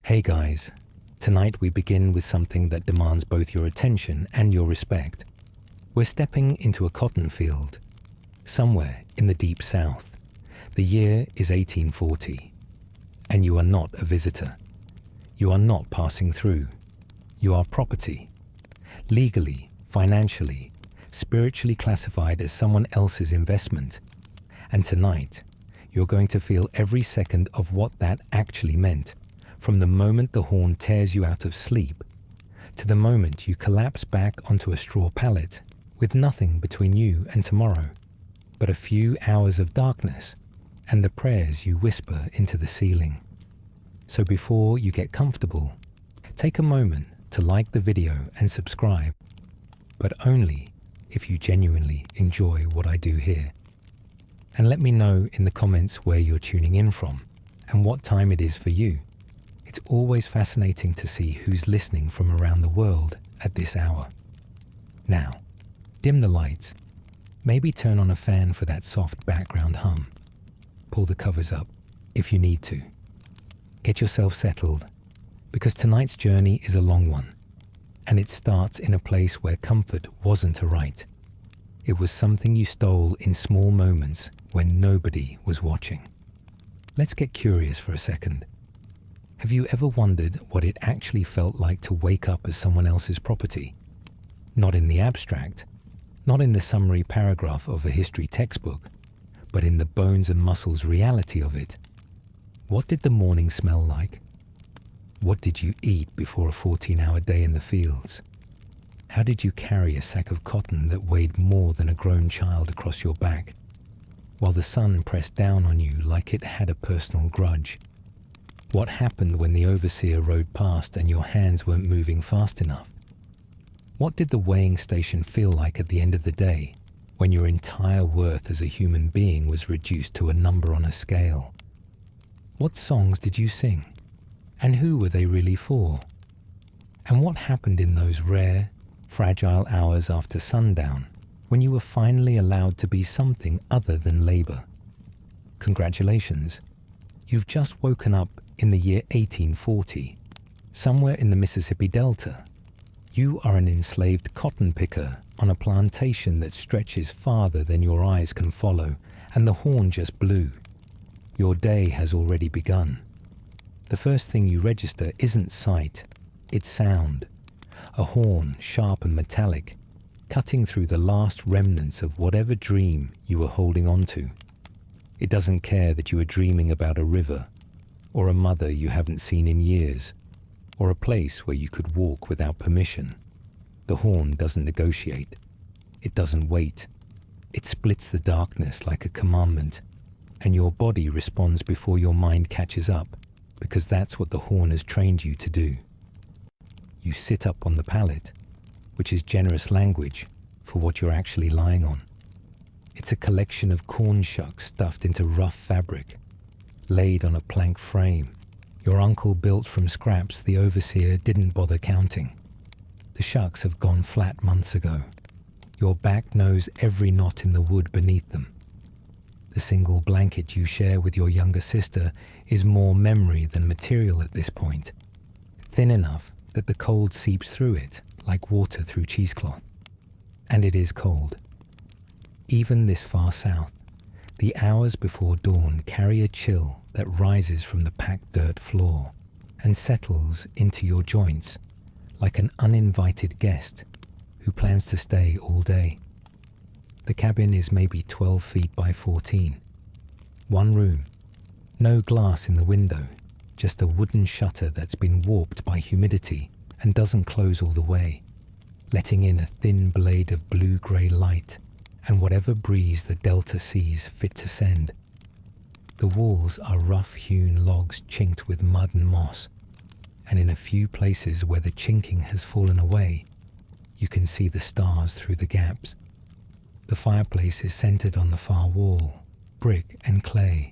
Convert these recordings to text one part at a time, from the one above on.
Hey guys, tonight we begin with something that demands both your attention and your respect. We're stepping into a cotton field, somewhere in the deep south. The year is 1840, and you are not a visitor. You are not passing through. You are property. Legally, financially, spiritually classified as someone else's investment. And tonight, you're going to feel every second of what that actually meant. From the moment the horn tears you out of sleep, to the moment you collapse back onto a straw pallet with nothing between you and tomorrow, but a few hours of darkness and the prayers you whisper into the ceiling. So before you get comfortable, take a moment to like the video and subscribe, but only if you genuinely enjoy what I do here. And let me know in the comments where you're tuning in from and what time it is for you. It's always fascinating to see who's listening from around the world at this hour. Now, dim the lights. Maybe turn on a fan for that soft background hum. Pull the covers up if you need to. Get yourself settled, because tonight's journey is a long one, and it starts in a place where comfort wasn't a right. It was something you stole in small moments when nobody was watching. Let's get curious for a second. Have you ever wondered what it actually felt like to wake up as someone else's property? Not in the abstract, not in the summary paragraph of a history textbook, but in the bones and muscles reality of it. What did the morning smell like? What did you eat before a 14-hour day in the fields? How did you carry a sack of cotton that weighed more than a grown child across your back, while the sun pressed down on you like it had a personal grudge? What happened when the overseer rode past and your hands weren't moving fast enough? What did the weighing station feel like at the end of the day, when your entire worth as a human being was reduced to a number on a scale? What songs did you sing? And who were they really for? And what happened in those rare, fragile hours after sundown, when you were finally allowed to be something other than labor? Congratulations, you've just woken up in the year 1840, somewhere in the Mississippi Delta. You are an enslaved cotton picker on a plantation that stretches farther than your eyes can follow, and the horn just blew. Your day has already begun. The first thing you register isn't sight, it's sound. A horn, sharp and metallic, cutting through the last remnants of whatever dream you were holding on to. It doesn't care that you are dreaming about a river, or a mother you haven't seen in years, or a place where you could walk without permission. The horn doesn't negotiate. It doesn't wait. It splits the darkness like a commandment, and your body responds before your mind catches up, because that's what the horn has trained you to do. You sit up on the pallet, which is generous language for what you're actually lying on. It's a collection of corn shucks stuffed into rough fabric, laid on a plank frame your uncle built from scraps the overseer didn't bother counting. The shucks have gone flat months ago. Your back knows every knot in the wood beneath them. The single blanket you share with your younger sister is more memory than material at this point, thin enough that the cold seeps through it like water through cheesecloth. And it is cold. Even this far south, the hours before dawn carry a chill that rises from the packed dirt floor and settles into your joints like an uninvited guest who plans to stay all day. The cabin is maybe 12 feet by 14. One room, no glass in the window, just a wooden shutter that's been warped by humidity and doesn't close all the way, letting in a thin blade of blue-grey light and whatever breeze the Delta sees fit to send. The walls are rough-hewn logs chinked with mud and moss, and in a few places where the chinking has fallen away, you can see the stars through the gaps. The fireplace is centered on the far wall, brick and clay,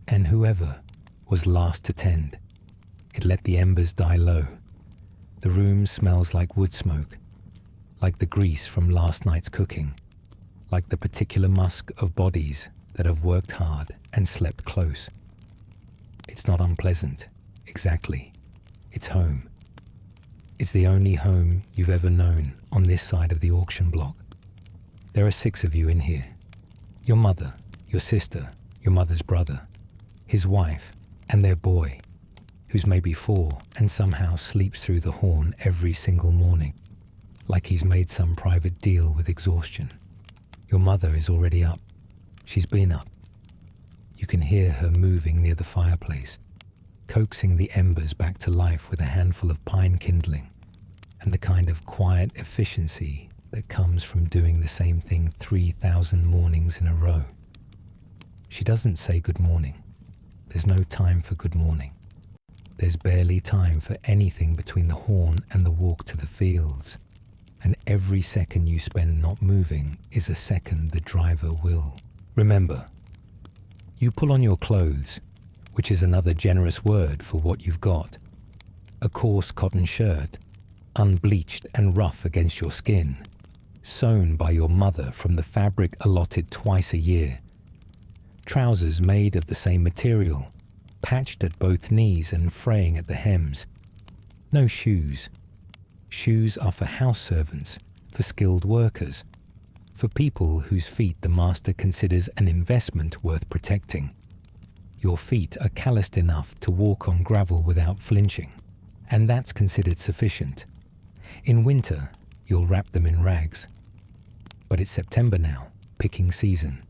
and whoever was last to tend, it let the embers die low. The room smells like wood smoke, like the grease from last night's cooking, like the particular musk of bodies that have worked hard and slept close. It's not unpleasant, exactly, It's home. It's the only home you've ever known on this side of the auction block. There are 6 of you in here. Your mother, your sister, your mother's brother, his wife, and their boy, who's maybe 4 and somehow sleeps through the horn every single morning, like he's made some private deal with exhaustion. Your mother is already up. She's been up. You can hear her moving near the fireplace, coaxing the embers back to life with a handful of pine kindling, and the kind of quiet efficiency that comes from doing the same thing 3,000 mornings in a row. She doesn't say good morning. There's no time for good morning. There's barely time for anything between the horn and the walk to the fields, and every second you spend not moving is a second the driver will. Remember, you pull on your clothes, which is another generous word for what you've got. A coarse cotton shirt, unbleached and rough against your skin, sewn by your mother from the fabric allotted twice a year. Trousers made of the same material, patched at both knees and fraying at the hems. No shoes. Shoes are for house servants, for skilled workers, for people whose feet the master considers an investment worth protecting. Your feet are calloused enough to walk on gravel without flinching, and that's considered sufficient. In winter, you'll wrap them in rags. But it's September now, picking season,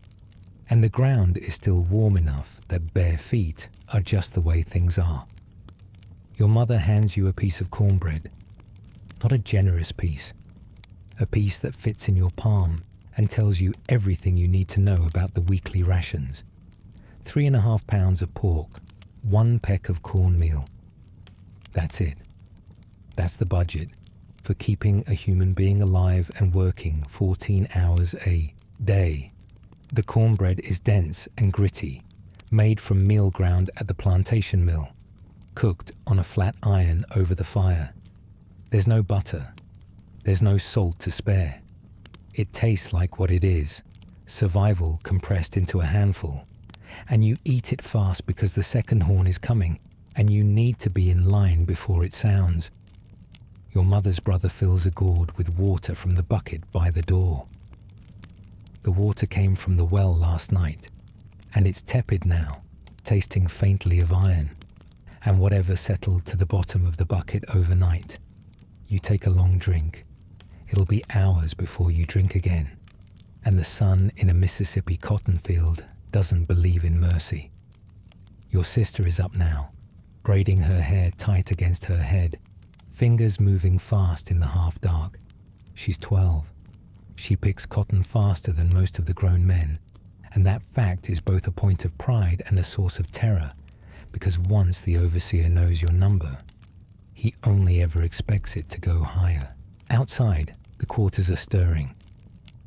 and the ground is still warm enough that bare feet are just the way things are. Your mother hands you a piece of cornbread, not a generous piece, a piece that fits in your palm and tells you everything you need to know about the weekly rations. 3.5 pounds of pork, 1 peck of cornmeal. That's it. That's the budget for keeping a human being alive and working 14 hours a day. The cornbread is dense and gritty, made from meal ground at the plantation mill, cooked on a flat iron over the fire. There's no butter. There's no salt to spare. It tastes like what it is, survival compressed into a handful. And you eat it fast because the second horn is coming, and you need to be in line before it sounds. Your mother's brother fills a gourd with water from the bucket by the door. The water came from the well last night, and it's tepid now, tasting faintly of iron, and whatever settled to the bottom of the bucket overnight. You take a long drink. It'll be hours before you drink again, and the sun in a Mississippi cotton field doesn't believe in mercy. Your sister is up now, braiding her hair tight against her head, fingers moving fast in the half-dark. She's 12. She picks cotton faster than most of the grown men, and that fact is both a point of pride and a source of terror, because once the overseer knows your number, he only ever expects it to go higher. Outside, the quarters are stirring.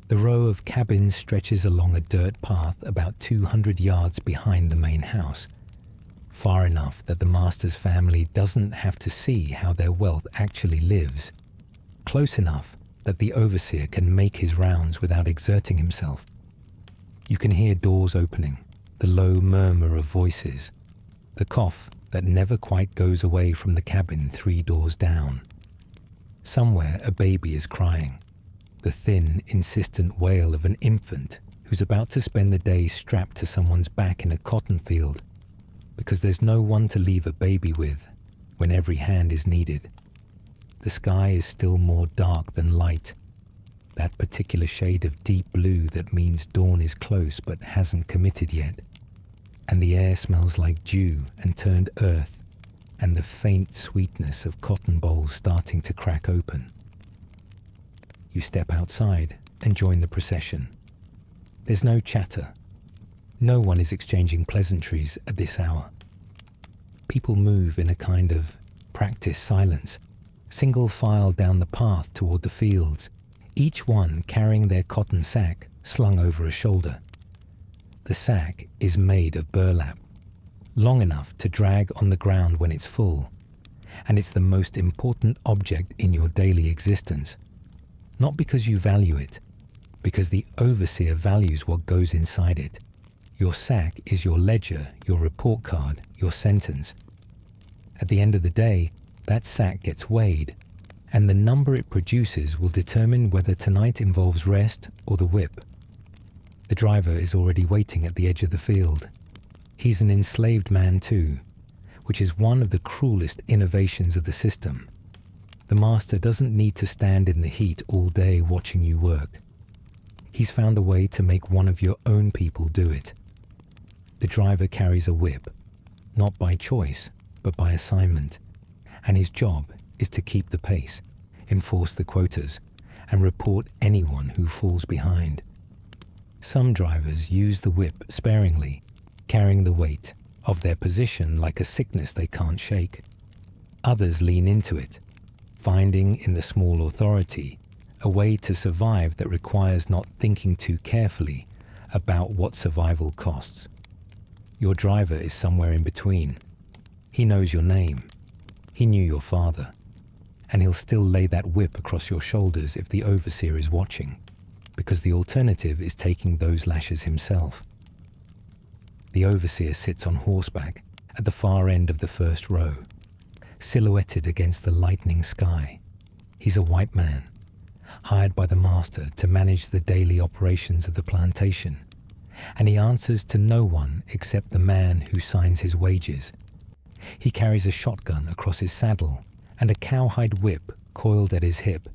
The row of cabins stretches along a dirt path about 200 yards behind the main house, far enough that the master's family doesn't have to see how their wealth actually lives, close enough that the overseer can make his rounds without exerting himself. You can hear doors opening, the low murmur of voices, the cough that never quite goes away from the cabin 3 doors down. Somewhere a baby is crying, the thin, insistent wail of an infant who's about to spend the day strapped to someone's back in a cotton field, because there's no one to leave a baby with when every hand is needed. The sky is still more dark than light, that particular shade of deep blue that means dawn is close but hasn't committed yet, and the air smells like dew and turned earth and the faint sweetness of cotton bolls starting to crack open. You step outside and join the procession. There's no chatter. No one is exchanging pleasantries at this hour. People move in a kind of practiced silence, single file down the path toward the fields, each one carrying their cotton sack slung over a shoulder. The sack is made of burlap, long enough to drag on the ground when it's full, and it's the most important object in your daily existence. Not because you value it, because the overseer values what goes inside it. Your sack is your ledger, your report card, your sentence. At the end of the day, That sack gets weighed, and the number it produces will determine whether tonight involves rest or the whip. The driver is already waiting at the edge of the field. He's an enslaved man too, which is one of the cruelest innovations of the system. The master doesn't need to stand in the heat all day watching you work. He's found a way to make one of your own people do it. The driver carries a whip, not by choice, but by assignment, and his job is to keep the pace, enforce the quotas, and report anyone who falls behind. Some drivers use the whip sparingly, carrying the weight of their position like a sickness they can't shake. Others lean into it, finding in the small authority a way to survive that requires not thinking too carefully about what survival costs. Your driver is somewhere in between. He knows your name. He knew your father. And he'll still lay that whip across your shoulders if the overseer is watching, because the alternative is taking those lashes himself. The overseer sits on horseback at the far end of the first row, silhouetted against the lightening sky. He's a white man, hired by the master to manage the daily operations of the plantation, and he answers to no one except the man who signs his wages. He carries a shotgun across his saddle and a cowhide whip coiled at his hip,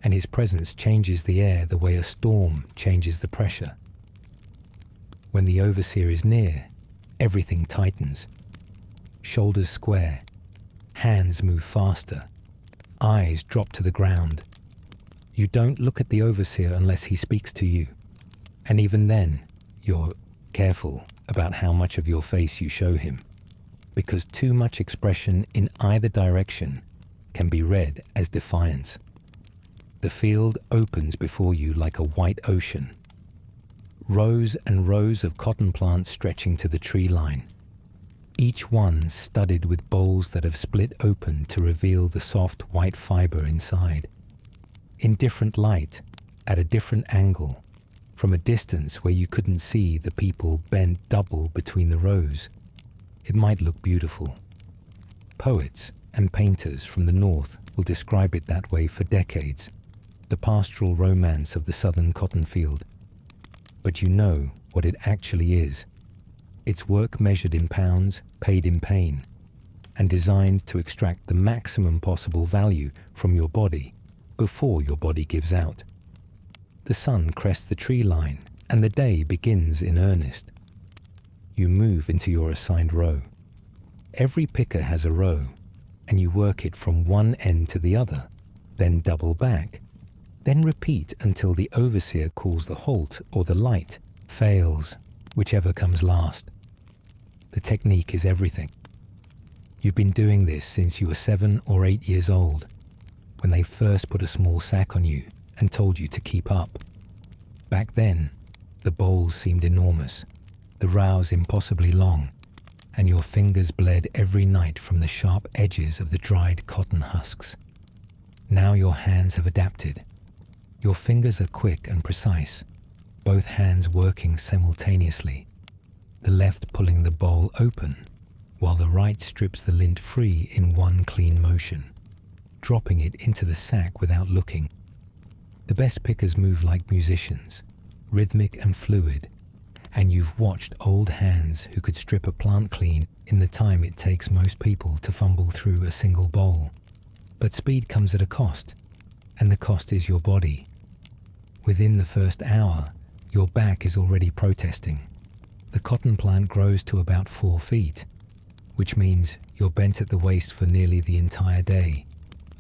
and his presence changes the air the way a storm changes the pressure. When the overseer is near, everything tightens. Shoulders square, hands move faster, eyes drop to the ground. You don't look at the overseer unless he speaks to you, and even then, you're careful about how much of your face you show him, because too much expression in either direction can be read as defiance. The field opens before you like a white ocean. Rows and rows of cotton plants stretching to the tree line, each one studded with bowls that have split open to reveal the soft white fiber inside. In different light, at a different angle, from a distance where you couldn't see the people bent double between the rows, it might look beautiful. Poets and painters from the north will describe it that way for decades, the pastoral romance of the southern cotton field. But you know what it actually is. It's work measured in pounds, paid in pain, and designed to extract the maximum possible value from your body before your body gives out. The sun crests the tree line and the day begins in earnest. You move into your assigned row. Every picker has a row, and you work it from one end to the other, then double back, then repeat until the overseer calls the halt or the light, fails, whichever comes last. The technique is everything. You've been doing this since you were 7 or 8 years old, when they first put a small sack on you and told you to keep up. Back then, the bowls seemed enormous, the rows impossibly long, and your fingers bled every night from the sharp edges of the dried cotton husks. Now your hands have adapted. Your fingers are quick and precise, both hands working simultaneously, the left pulling the bowl open, while the right strips the lint free in one clean motion, dropping it into the sack without looking. The best pickers move like musicians, rhythmic and fluid, and you've watched old hands who could strip a plant clean in the time it takes most people to fumble through a single bowl. But speed comes at a cost, and the cost is your body. Within the first hour, your back is already protesting. The cotton plant grows to about 4 feet, which means you're bent at the waist for nearly the entire day,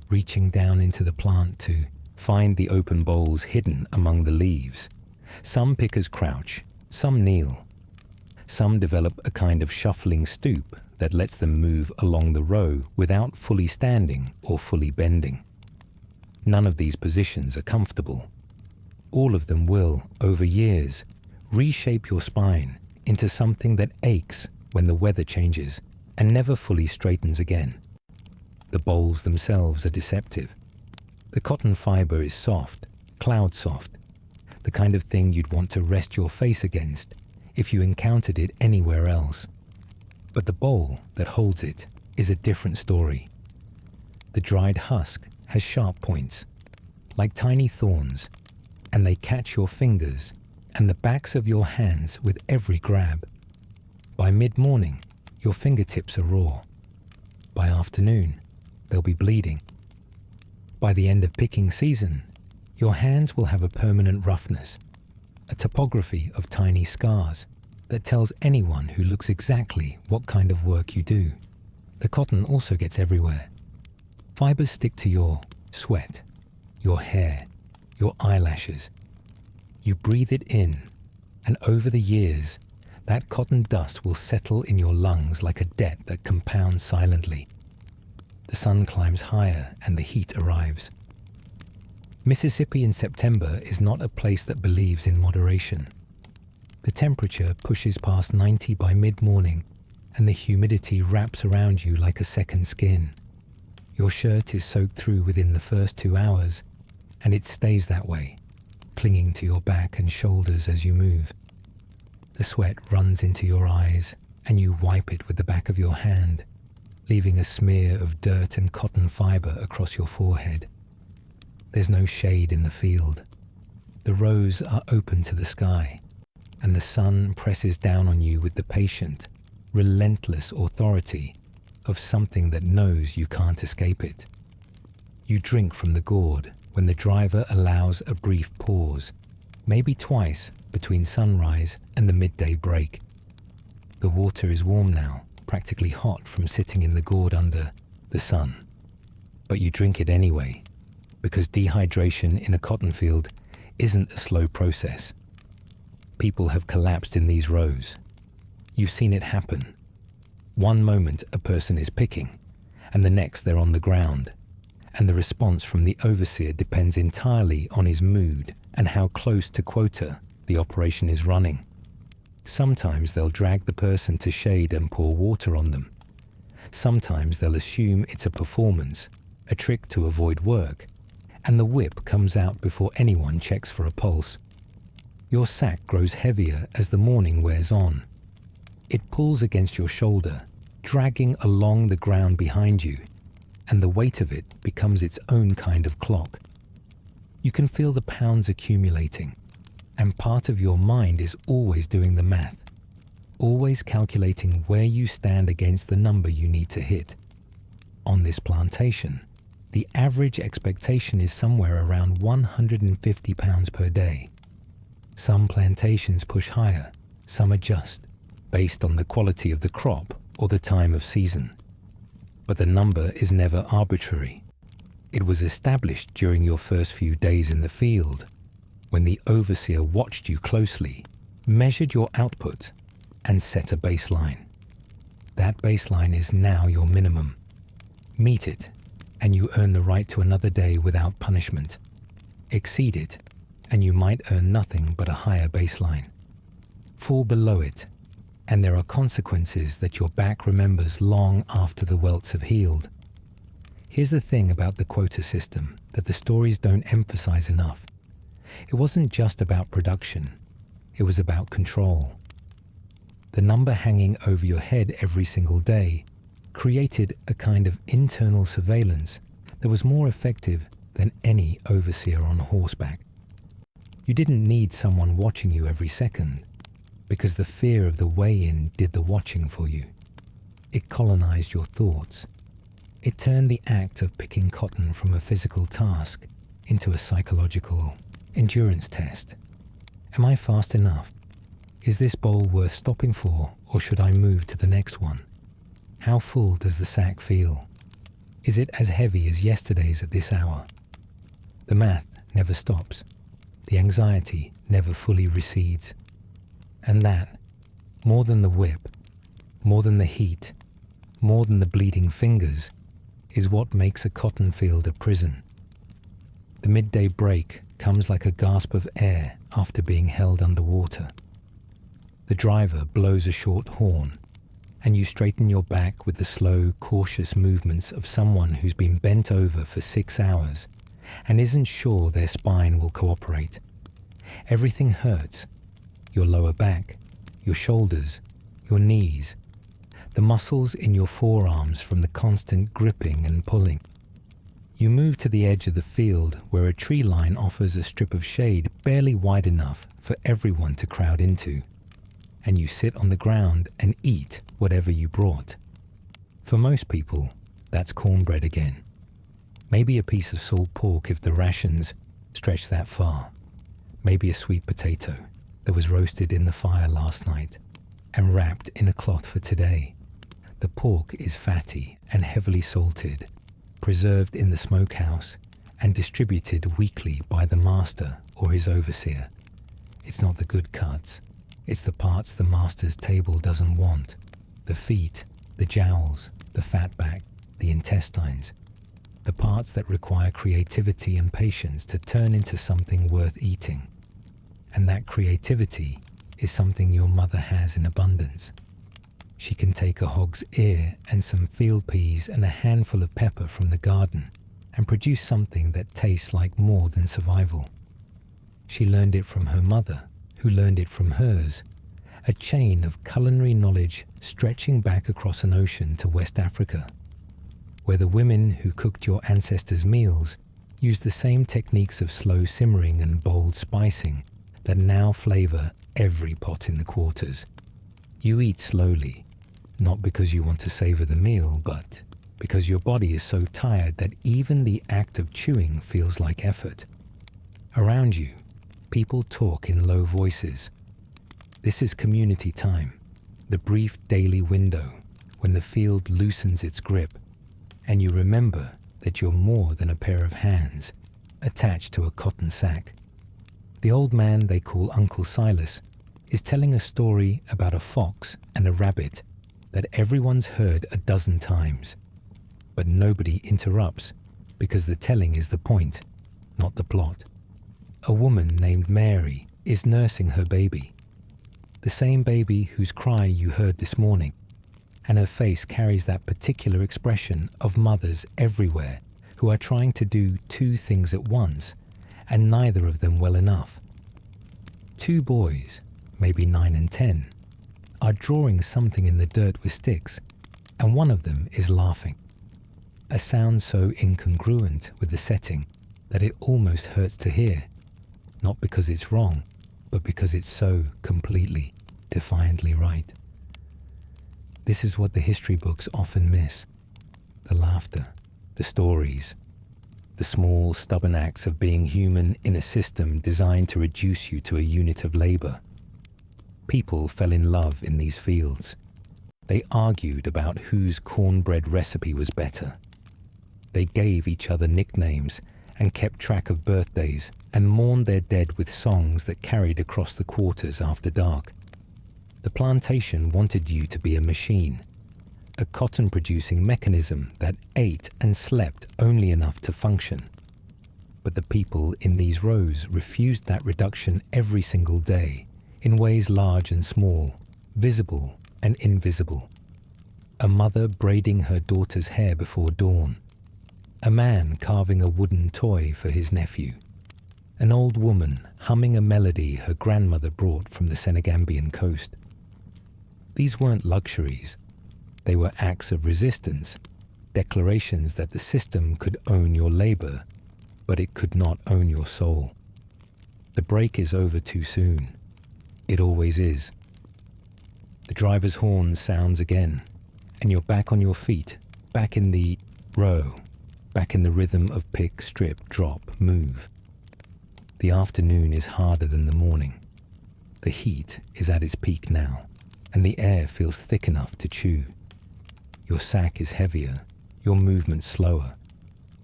reaching down into the plant to find the open bowls hidden among the leaves. Some pickers crouch, some kneel. Some develop a kind of shuffling stoop that lets them move along the row without fully standing or fully bending. None of these positions are comfortable. All of them will, over years, reshape your spine into something that aches when the weather changes and never fully straightens again. The bowls themselves are deceptive. The cotton fiber is soft, cloud soft, the kind of thing you'd want to rest your face against if you encountered it anywhere else. But the bowl that holds it is a different story. The dried husk has sharp points, like tiny thorns, and they catch your fingers and the backs of your hands with every grab. By mid-morning, your fingertips are raw. By afternoon, they'll be bleeding. By the end of picking season, your hands will have a permanent roughness, a topography of tiny scars that tells anyone who looks exactly what kind of work you do. The cotton also gets everywhere. Fibers stick to your sweat, your hair, your eyelashes. You breathe it in, and over the years, that cotton dust will settle in your lungs like a debt that compounds silently. The sun climbs higher and the heat arrives. Mississippi in September is not a place that believes in moderation. The temperature pushes past 90 by mid-morning, and the humidity wraps around you like a second skin. Your shirt is soaked through within the first 2 hours, and it stays that way, clinging to your back and shoulders as you move. The sweat runs into your eyes, and you wipe it with the back of your hand, leaving a smear of dirt and cotton fiber across your forehead. There's no shade in the field. The rows are open to the sky, and the sun presses down on you with the patient, relentless authority of something that knows you can't escape it. You drink from the gourd when the driver allows a brief pause, maybe twice between sunrise and the midday break. The water is warm now, practically hot from sitting in the gourd under the sun. But you drink it anyway, because dehydration in a cotton field isn't a slow process. People have collapsed in these rows. You've seen it happen. One moment a person is picking, and the next they're on the ground, and the response from the overseer depends entirely on his mood and how close to quota the operation is running. Sometimes they'll drag the person to shade and pour water on them. Sometimes they'll assume it's a performance, a trick to avoid work, and the whip comes out before anyone checks for a pulse. Your sack grows heavier as the morning wears on. It pulls against your shoulder, dragging along the ground behind you, and the weight of it becomes its own kind of clock. You can feel the pounds accumulating, and part of your mind is always doing the math, always calculating where you stand against the number you need to hit. On this plantation, the average expectation is somewhere around 150 pounds per day. Some plantations push higher, some adjust, based on the quality of the crop or the time of season. But the number is never arbitrary. It was established during your first few days in the field, when the overseer watched you closely, measured your output, and set a baseline. That baseline is now your minimum. Meet it, and you earn the right to another day without punishment. Exceed it, and you might earn nothing but a higher baseline. Fall below it, and there are consequences that your back remembers long after the welts have healed. Here's the thing about the quota system that the stories don't emphasize enough. It wasn't just about production, it was about control. The number hanging over your head every single day created a kind of internal surveillance that was more effective than any overseer on horseback. You didn't need someone watching you every second, because the fear of the weigh-in did the watching for you. It colonized your thoughts. It turned the act of picking cotton from a physical task into a psychological endurance test. Am I fast enough? Is this bowl worth stopping for, or should I move to the next one? How full does the sack feel? Is it as heavy as yesterday's at this hour? The math never stops. The anxiety never fully recedes. And that, more than the whip, more than the heat, more than the bleeding fingers, is what makes a cotton field a prison. The midday break comes like a gasp of air after being held underwater. The driver blows a short horn, and you straighten your back with the slow, cautious movements of someone who's been bent over for 6 hours and isn't sure their spine will cooperate. Everything hurts. Your lower back, your shoulders, your knees, the muscles in your forearms from the constant gripping and pulling. You move to the edge of the field where a tree line offers a strip of shade barely wide enough for everyone to crowd into, and you sit on the ground and eat whatever you brought. For most people, that's cornbread again. Maybe a piece of salt pork if the rations stretch that far. Maybe a sweet potato that was roasted in the fire last night and wrapped in a cloth for today. The pork is fatty and heavily salted, preserved in the smokehouse and distributed weekly by the master or his overseer. It's not the good cuts. It's the parts the master's table doesn't want. The feet, the jowls, the fat back, the intestines. The parts that require creativity and patience to turn into something worth eating. And that creativity is something your mother has in abundance. She can take a hog's ear and some field peas and a handful of pepper from the garden and produce something that tastes like more than survival. She learned it from her mother, who learned it from hers, a chain of culinary knowledge stretching back across an ocean to West Africa, where the women who cooked your ancestors' meals used the same techniques of slow simmering and bold spicing that now flavor every pot in the quarters. You eat slowly, not because you want to savor the meal, but because your body is so tired that even the act of chewing feels like effort. Around you, people talk in low voices. This is community time, the brief daily window when the field loosens its grip, and you remember that you're more than a pair of hands attached to a cotton sack. The old man they call Uncle Silas is telling a story about a fox and a rabbit that everyone's heard a dozen times, but nobody interrupts because the telling is the point, not the plot. A woman named Mary is nursing her baby, the same baby whose cry you heard this morning, and her face carries that particular expression of mothers everywhere who are trying to do two things at once, and neither of them well enough. Two boys, maybe 9 and 10, are drawing something in the dirt with sticks, and one of them is laughing. A sound so incongruent with the setting that it almost hurts to hear, not because it's wrong, but because it's so completely, defiantly right. This is what the history books often miss: the laughter, the stories, the small, stubborn acts of being human in a system designed to reduce you to a unit of labor. People fell in love in these fields. They argued about whose cornbread recipe was better. They gave each other nicknames and kept track of birthdays and mourned their dead with songs that carried across the quarters after dark. The plantation wanted you to be a machine, a cotton-producing mechanism that ate and slept only enough to function. But the people in these rows refused that reduction every single day, in ways large and small, visible and invisible. A mother braiding her daughter's hair before dawn. A man carving a wooden toy for his nephew. An old woman humming a melody her grandmother brought from the Senegambian coast. These weren't luxuries. They were acts of resistance, declarations that the system could own your labor, but it could not own your soul. The break is over too soon. It always is. The driver's horn sounds again, and you're back on your feet, back in the row, back in the rhythm of pick, strip, drop, move. The afternoon is harder than the morning. The heat is at its peak now, and the air feels thick enough to chew. Your sack is heavier, your movement slower,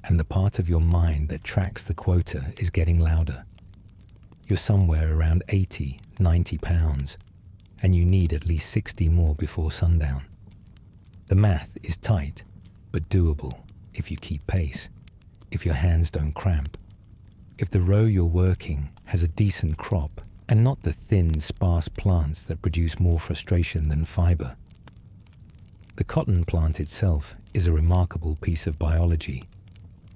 and the part of your mind that tracks the quota is getting louder. You're somewhere around 80, 90 pounds, and you need at least 60 more before sundown. The math is tight, but doable if you keep pace, if your hands don't cramp, if the row you're working has a decent crop and not the thin, sparse plants that produce more frustration than fiber. The cotton plant itself is a remarkable piece of biology,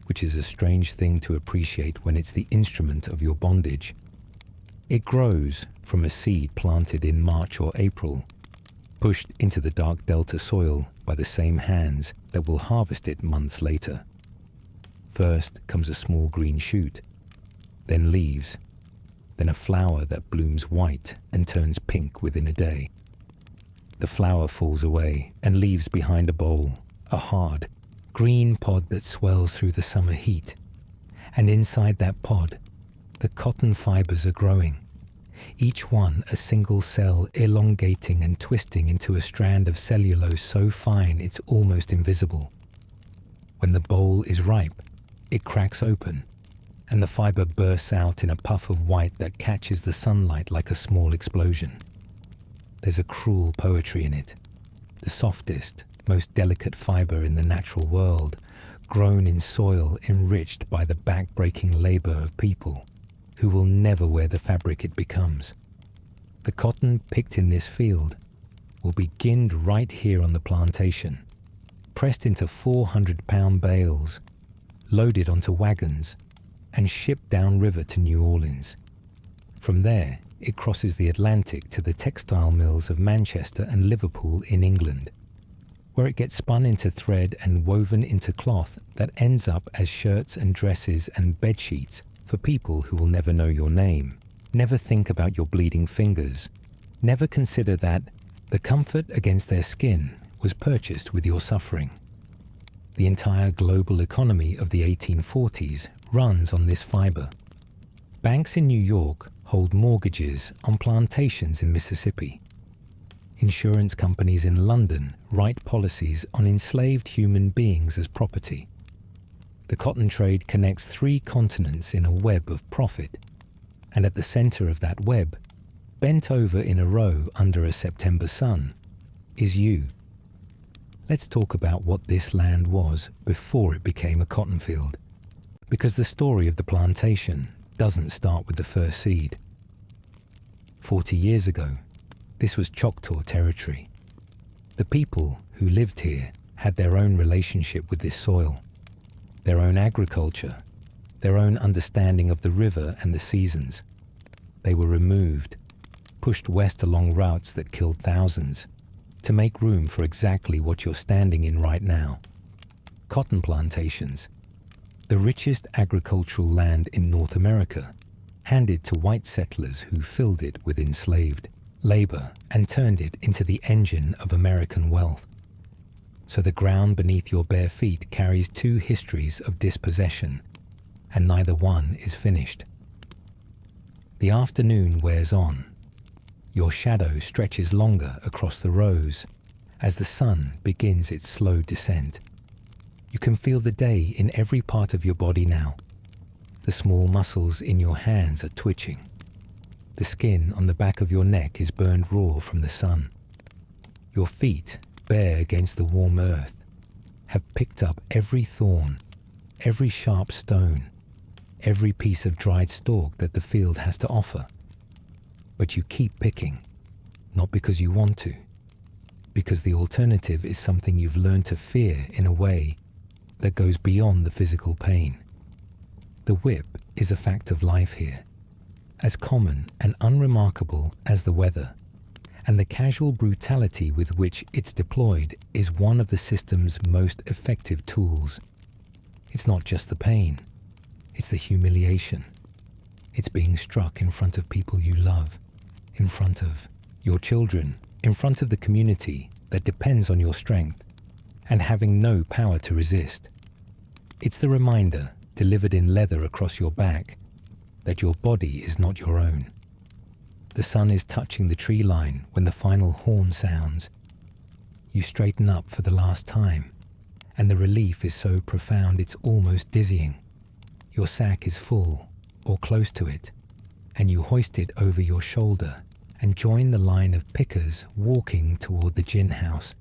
which is a strange thing to appreciate when it's the instrument of your bondage. It grows from a seed planted in March or April, pushed into the dark delta soil by the same hands that will harvest it months later. First comes a small green shoot, then leaves, then a flower that blooms white and turns pink within a day. The flower falls away and leaves behind a bowl, a hard, green pod that swells through the summer heat. And inside that pod, the cotton fibers are growing, each one a single cell elongating and twisting into a strand of cellulose so fine it's almost invisible. When the bowl is ripe, it cracks open, and the fiber bursts out in a puff of white that catches the sunlight like a small explosion. There's a cruel poetry in it, the softest, most delicate fiber in the natural world, grown in soil enriched by the back-breaking labor of people who will never wear the fabric it becomes. The cotton picked in this field will be ginned right here on the plantation, pressed into 400-pound bales, loaded onto wagons, and shipped downriver to New Orleans. From there, it crosses the Atlantic to the textile mills of Manchester and Liverpool in England, where it gets spun into thread and woven into cloth that ends up as shirts and dresses and bed sheets for people who will never know your name, never think about your bleeding fingers, never consider that the comfort against their skin was purchased with your suffering. The entire global economy of the 1840s runs on this fiber. Banks in New York hold mortgages on plantations in Mississippi. Insurance companies in London write policies on enslaved human beings as property. The cotton trade connects 3 continents in a web of profit, and at the center of that web, bent over in a row under a September sun, is you. Let's talk about what this land was before it became a cotton field, because the story of the plantation doesn't start with the first seed. 40 years ago, this was Choctaw territory. The people who lived here had their own relationship with this soil, their own agriculture, their own understanding of the river and the seasons. They were removed, pushed west along routes that killed thousands, to make room for exactly what you're standing in right now. Cotton plantations, the richest agricultural land in North America, handed to white settlers who filled it with enslaved labor and turned it into the engine of American wealth. So the ground beneath your bare feet carries 2 histories of dispossession, and neither one is finished. The afternoon wears on. Your shadow stretches longer across the rows as the sun begins its slow descent. You can feel the day in every part of your body now. The small muscles in your hands are twitching. The skin on the back of your neck is burned raw from the sun. Your feet, bare against the warm earth, have picked up every thorn, every sharp stone, every piece of dried stalk that the field has to offer. But you keep picking, not because you want to, because the alternative is something you've learned to fear in a way that goes beyond the physical pain. The whip is a fact of life here, as common and unremarkable as the weather, and the casual brutality with which it's deployed is one of the system's most effective tools. It's not just the pain, it's the humiliation. It's being struck in front of people you love, in front of your children, in front of the community that depends on your strength, and having no power to resist. It's the reminder, delivered in leather across your back, that your body is not your own. The sun is touching the tree line when the final horn sounds. You straighten up for the last time, and the relief is so profound it's almost dizzying. Your sack is full, or close to it, and you hoist it over your shoulder and join the line of pickers walking toward the gin house.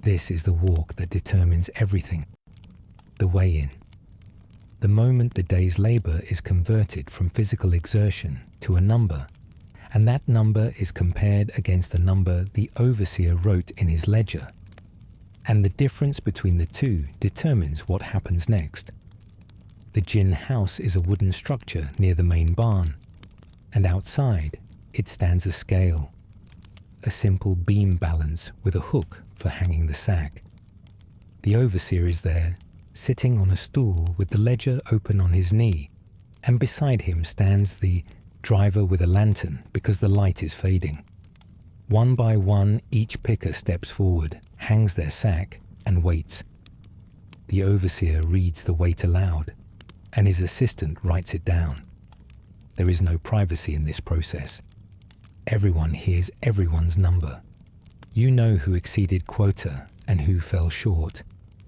This is the walk that determines everything. The weigh-in. The moment the day's labor is converted from physical exertion to a number, and that number is compared against the number the overseer wrote in his ledger, and the difference between the two determines what happens next. The gin house is a wooden structure near the main barn, and outside it stands a scale, a simple beam balance with a hook for hanging the sack. The overseer is there, sitting on a stool with the ledger open on his knee, and beside him stands the driver with a lantern because the light is fading. One by one, each picker steps forward, hangs their sack, and waits. The overseer reads the weight aloud, and his assistant writes it down. There is no privacy in this process. Everyone hears everyone's number. You know who exceeded quota and who fell short,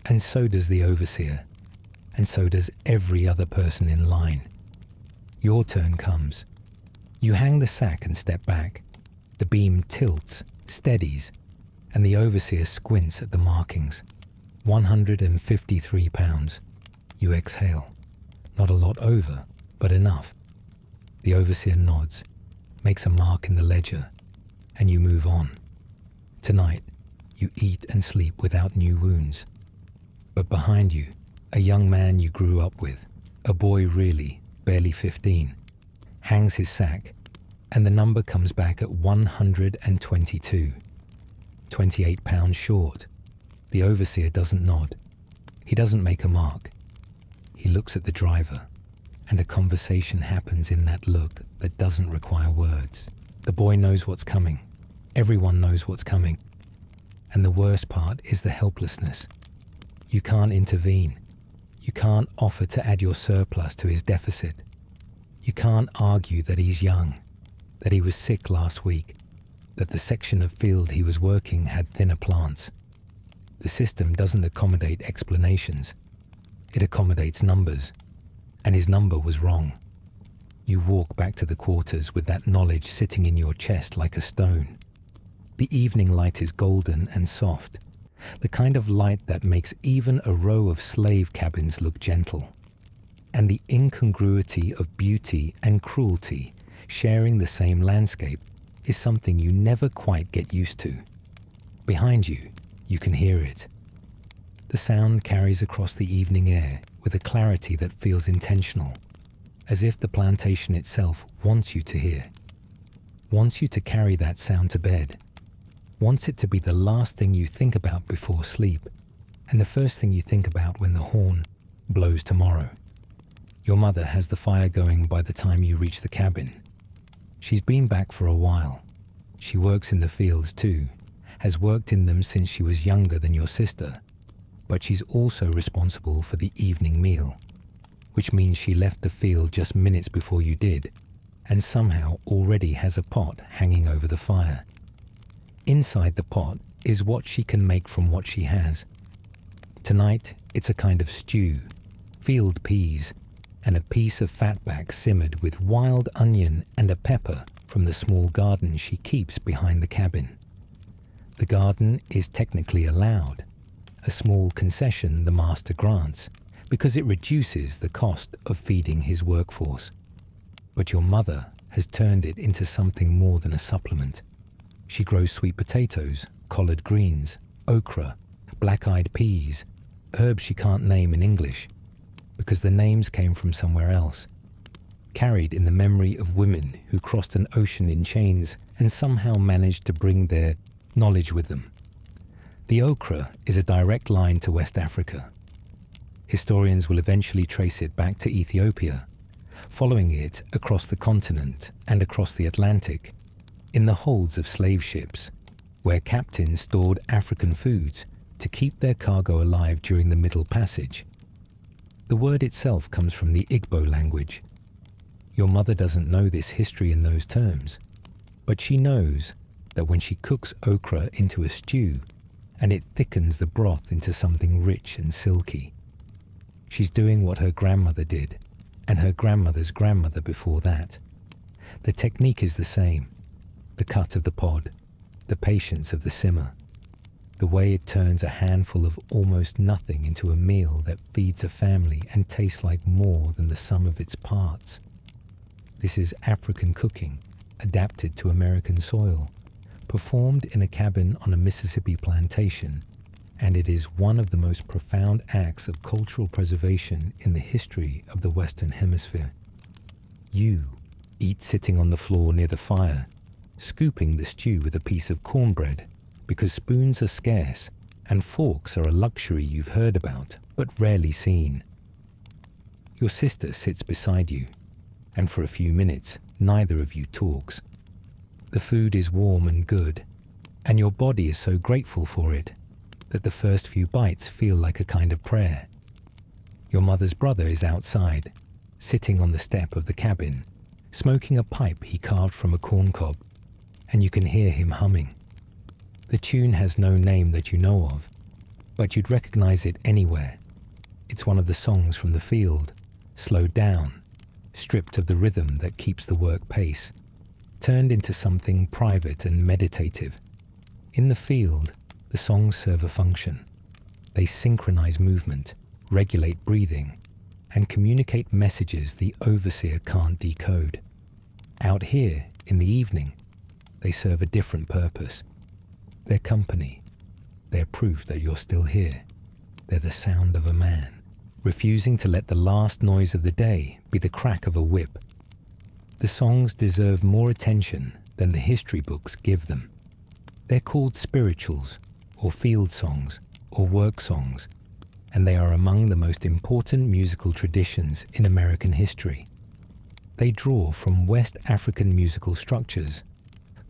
and so does the overseer, and so does every other person in line. Your turn comes. You hang the sack and step back. The beam tilts, steadies, and the overseer squints at the markings. 153 pounds. You exhale. Not a lot over, but enough. The overseer nods, makes a mark in the ledger, and you move on. Tonight, you eat and sleep without new wounds. But behind you, a young man you grew up with, a boy really, barely 15, hangs his sack, and the number comes back at 122. 28 pounds short. The overseer doesn't nod. He doesn't make a mark. He looks at the driver, and a conversation happens in that look that doesn't require words. The boy knows what's coming. Everyone knows what's coming. And the worst part is the helplessness. You can't intervene. You can't offer to add your surplus to his deficit. You can't argue that he's young, that he was sick last week, that the section of field he was working had thinner plants. The system doesn't accommodate explanations. It accommodates numbers, and his number was wrong. You walk back to the quarters with that knowledge sitting in your chest like a stone. The evening light is golden and soft, the kind of light that makes even a row of slave cabins look gentle. And the incongruity of beauty and cruelty sharing the same landscape is something you never quite get used to. Behind you, you can hear it. The sound carries across the evening air with a clarity that feels intentional, as if the plantation itself wants you to hear, wants you to carry that sound to bed, wants it to be the last thing you think about before sleep, and the first thing you think about when the horn blows tomorrow. Your mother has the fire going by the time you reach the cabin. She's been back for a while. She works in the fields too, has worked in them since she was younger than your sister, but she's also responsible for the evening meal, which means she left the field just minutes before you did, and somehow already has a pot hanging over the fire. Inside the pot is what she can make from what she has. Tonight, it's a kind of stew, field peas, and a piece of fatback simmered with wild onion and a pepper from the small garden she keeps behind the cabin. The garden is technically allowed, a small concession the master grants, because it reduces the cost of feeding his workforce. But your mother has turned it into something more than a supplement. She grows sweet potatoes, collard greens, okra, black-eyed peas, herbs she can't name in English, because the names came from somewhere else, carried in the memory of women who crossed an ocean in chains and somehow managed to bring their knowledge with them. The okra is a direct line to West Africa. Historians will eventually trace it back to Ethiopia, following it across the continent and across the Atlantic, in the holds of slave ships, where captains stored African foods to keep their cargo alive during the Middle Passage. The word itself comes from the Igbo language. Your mother doesn't know this history in those terms, but she knows that when she cooks okra into a stew, and it thickens the broth into something rich and silky, she's doing what her grandmother did, and her grandmother's grandmother before that. The technique is the same. The cut of the pod, the patience of the simmer, the way it turns a handful of almost nothing into a meal that feeds a family and tastes like more than the sum of its parts. This is African cooking, adapted to American soil, performed in a cabin on a Mississippi plantation, and it is one of the most profound acts of cultural preservation in the history of the Western Hemisphere. You eat sitting on the floor near the fire, scooping the stew with a piece of cornbread, because spoons are scarce and forks are a luxury you've heard about but rarely seen. Your sister sits beside you, and for a few minutes, neither of you talks. The food is warm and good, and your body is so grateful for it that the first few bites feel like a kind of prayer. Your mother's brother is outside, sitting on the step of the cabin, smoking a pipe he carved from a corncob, and you can hear him humming. The tune has no name that you know of, but you'd recognize it anywhere. It's one of the songs from the field, slowed down, stripped of the rhythm that keeps the work pace, turned into something private and meditative. In the field, the songs serve a function. They synchronize movement, regulate breathing, and communicate messages the overseer can't decode. Out here, in the evening, they serve a different purpose. They're company. They're proof that you're still here. They're the sound of a man, refusing to let the last noise of the day be the crack of a whip. The songs deserve more attention than the history books give them. They're called spirituals, or field songs, or work songs, and they are among the most important musical traditions in American history. They draw from West African musical structures,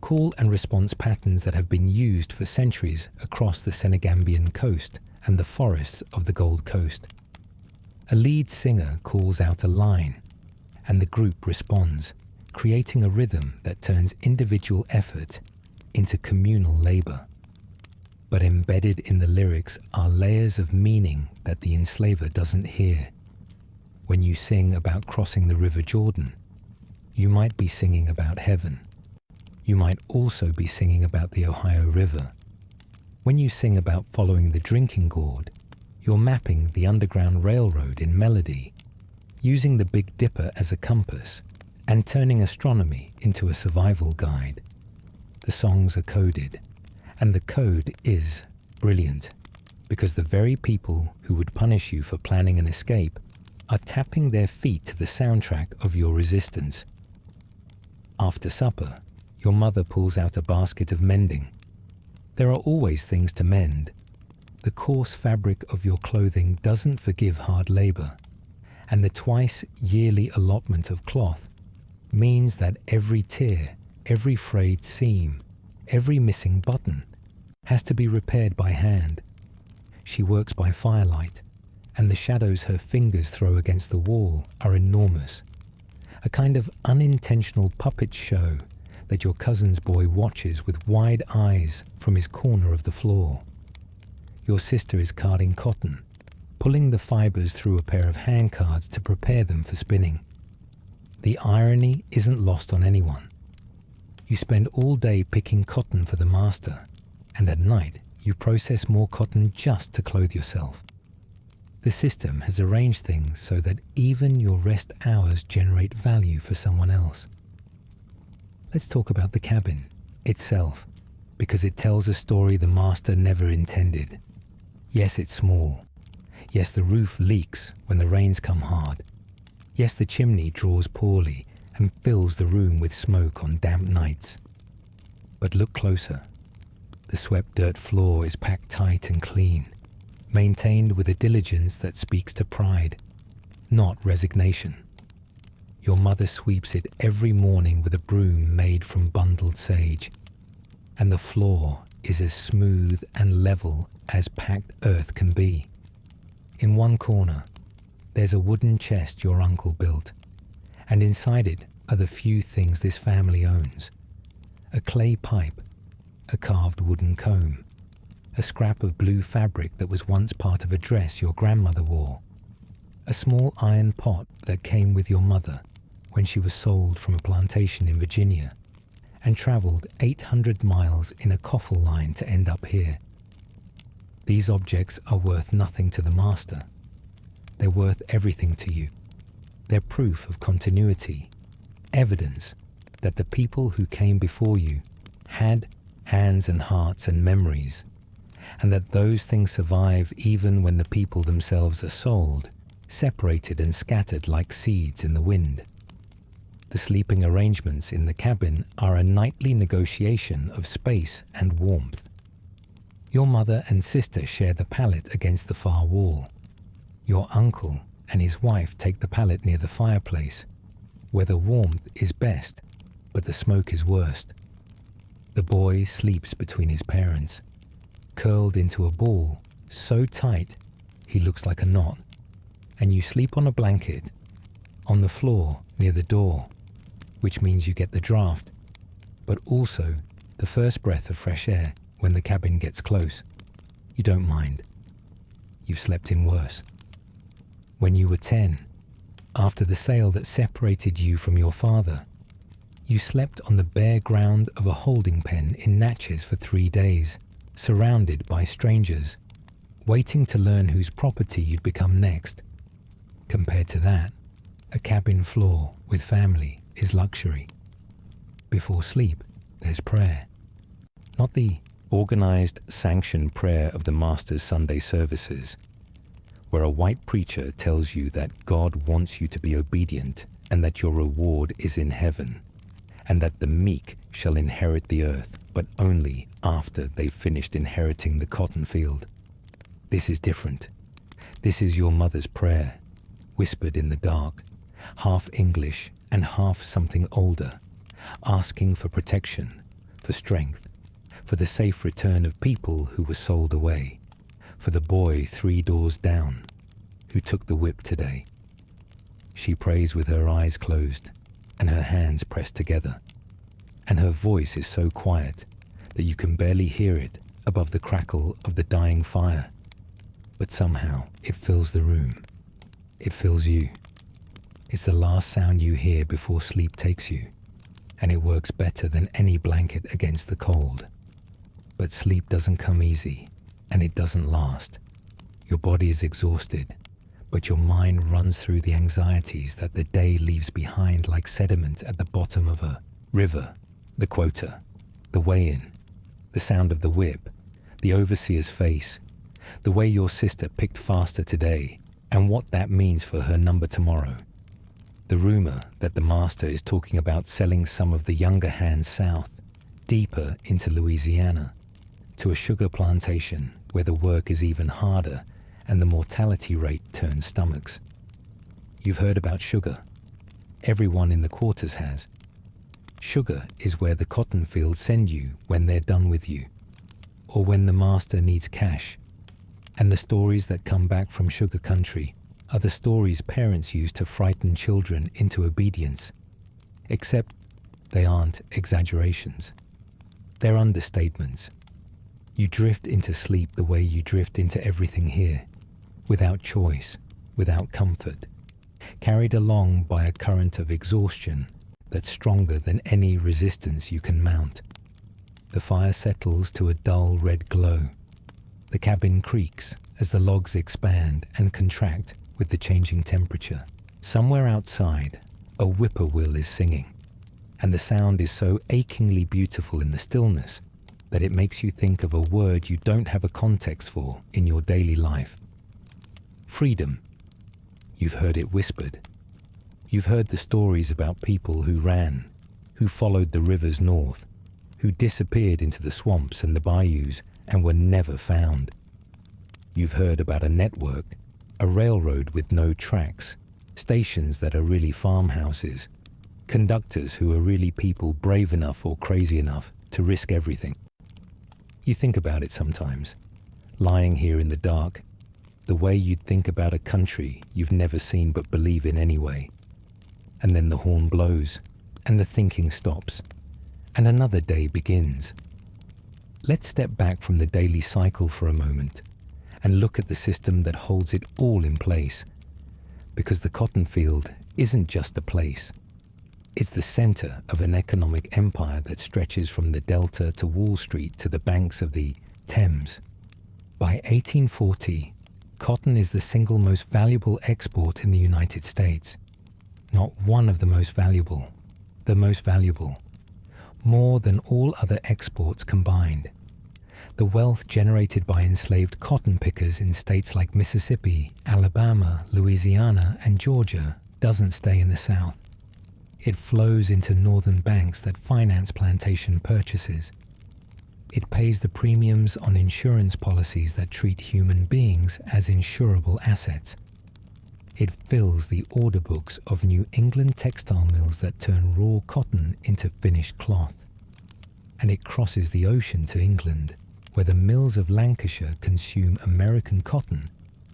call and response patterns that have been used for centuries across the Senegambian coast and the forests of the Gold Coast. A lead singer calls out a line, and the group responds, creating a rhythm that turns individual effort into communal labor. But embedded in the lyrics are layers of meaning that the enslaver doesn't hear. When you sing about crossing the River Jordan, you might be singing about heaven. You might also be singing about the Ohio River. When you sing about following the drinking gourd, you're mapping the Underground Railroad in melody, using the Big Dipper as a compass, and turning astronomy into a survival guide. The songs are coded, and the code is brilliant, because the very people who would punish you for planning an escape are tapping their feet to the soundtrack of your resistance. After supper, your mother pulls out a basket of mending. There are always things to mend. The coarse fabric of your clothing doesn't forgive hard labor, and the twice-yearly allotment of cloth means that every tear, every frayed seam, every missing button has to be repaired by hand. She works by firelight, and the shadows her fingers throw against the wall are enormous, a kind of unintentional puppet show that your cousin's boy watches with wide eyes from his corner of the floor. Your sister is carding cotton, pulling the fibers through a pair of hand cards to prepare them for spinning. The irony isn't lost on anyone. You spend all day picking cotton for the master, and at night you process more cotton just to clothe yourself. The system has arranged things so that even your rest hours generate value for someone else. Let's talk about the cabin itself, because it tells a story the master never intended. Yes, it's small. Yes, the roof leaks when the rains come hard. Yes, the chimney draws poorly and fills the room with smoke on damp nights. But look closer. The swept dirt floor is packed tight and clean, maintained with a diligence that speaks to pride, not resignation. Your mother sweeps it every morning with a broom made from bundled sage, and the floor is as smooth and level as packed earth can be. In one corner, there's a wooden chest your uncle built, and inside it are the few things this family owns: a clay pipe, a carved wooden comb, a scrap of blue fabric that was once part of a dress your grandmother wore, a small iron pot that came with your mother when she was sold from a plantation in Virginia and traveled 800 miles in a coffle line to end up here. These objects are worth nothing to the master. They're worth everything to you. They're proof of continuity, evidence that the people who came before you had hands and hearts and memories, and that those things survive even when the people themselves are sold, separated and scattered like seeds in the wind. The sleeping arrangements in the cabin are a nightly negotiation of space and warmth. Your mother and sister share the pallet against the far wall. Your uncle and his wife take the pallet near the fireplace, where the warmth is best, but the smoke is worst. The boy sleeps between his parents, curled into a ball so tight he looks like a knot, and you sleep on a blanket, on the floor near the door, which means you get the draft, but also the first breath of fresh air when the cabin gets close. You don't mind. You've slept in worse. When you were 10, after the sale that separated you from your father, you slept on the bare ground of a holding pen in Natchez for 3 days, surrounded by strangers, waiting to learn whose property you'd become next. Compared to that, a cabin floor with family is luxury. Before sleep, there's prayer. Not the organized, sanctioned prayer of the Master's Sunday services, where a white preacher tells you that God wants you to be obedient and that your reward is in heaven, and that the meek shall inherit the earth, but only after they've finished inheriting the cotton field. This is different. This is your mother's prayer, whispered in the dark, half English and half something older, asking for protection, for strength, for the safe return of people who were sold away, for the boy 3 doors down, who took the whip today. She prays with her eyes closed and her hands pressed together, and her voice is so quiet that you can barely hear it above the crackle of the dying fire. But somehow it fills the room. It fills you. It's the last sound you hear before sleep takes you, and it works better than any blanket against the cold. But sleep doesn't come easy, and it doesn't last. Your body is exhausted, but your mind runs through the anxieties that the day leaves behind like sediment at the bottom of a river. The quota, the weigh-in, the sound of the whip, the overseer's face, the way your sister picked faster today, and what that means for her number tomorrow. The rumor that the master is talking about selling some of the younger hands south, deeper into Louisiana, to a sugar plantation where the work is even harder and the mortality rate turns stomachs. You've heard about sugar. Everyone in the quarters has. Sugar is where the cotton fields send you when they're done with you, or when the master needs cash. And the stories that come back from sugar country are the stories parents use to frighten children into obedience, except they aren't exaggerations. They're understatements. You drift into sleep the way you drift into everything here, without choice, without comfort, carried along by a current of exhaustion that's stronger than any resistance you can mount. The fire settles to a dull red glow. The cabin creaks as the logs expand and contract with the changing temperature. Somewhere outside, a whippoorwill is singing, and the sound is so achingly beautiful in the stillness that it makes you think of a word you don't have a context for in your daily life. Freedom. You've heard it whispered. You've heard the stories about people who ran, who followed the rivers north, who disappeared into the swamps and the bayous and were never found. You've heard about a network, a railroad with no tracks, stations that are really farmhouses, conductors who are really people brave enough or crazy enough to risk everything. You think about it sometimes, lying here in the dark, the way you'd think about a country you've never seen but believe in anyway. And then the horn blows, and the thinking stops, and another day begins. Let's step back from the daily cycle for a moment and look at the system that holds it all in place. Because the cotton field isn't just a place. It's the center of an economic empire that stretches from the Delta to Wall Street to the banks of the Thames. By 1840, cotton is the single most valuable export in the United States. Not one of the most valuable, the most valuable. More than all other exports combined. The wealth generated by enslaved cotton pickers in states like Mississippi, Alabama, Louisiana, and Georgia doesn't stay in the South. It flows into northern banks that finance plantation purchases. It pays the premiums on insurance policies that treat human beings as insurable assets. It fills the order books of New England textile mills that turn raw cotton into finished cloth. And it crosses the ocean to England, where the mills of Lancashire consume American cotton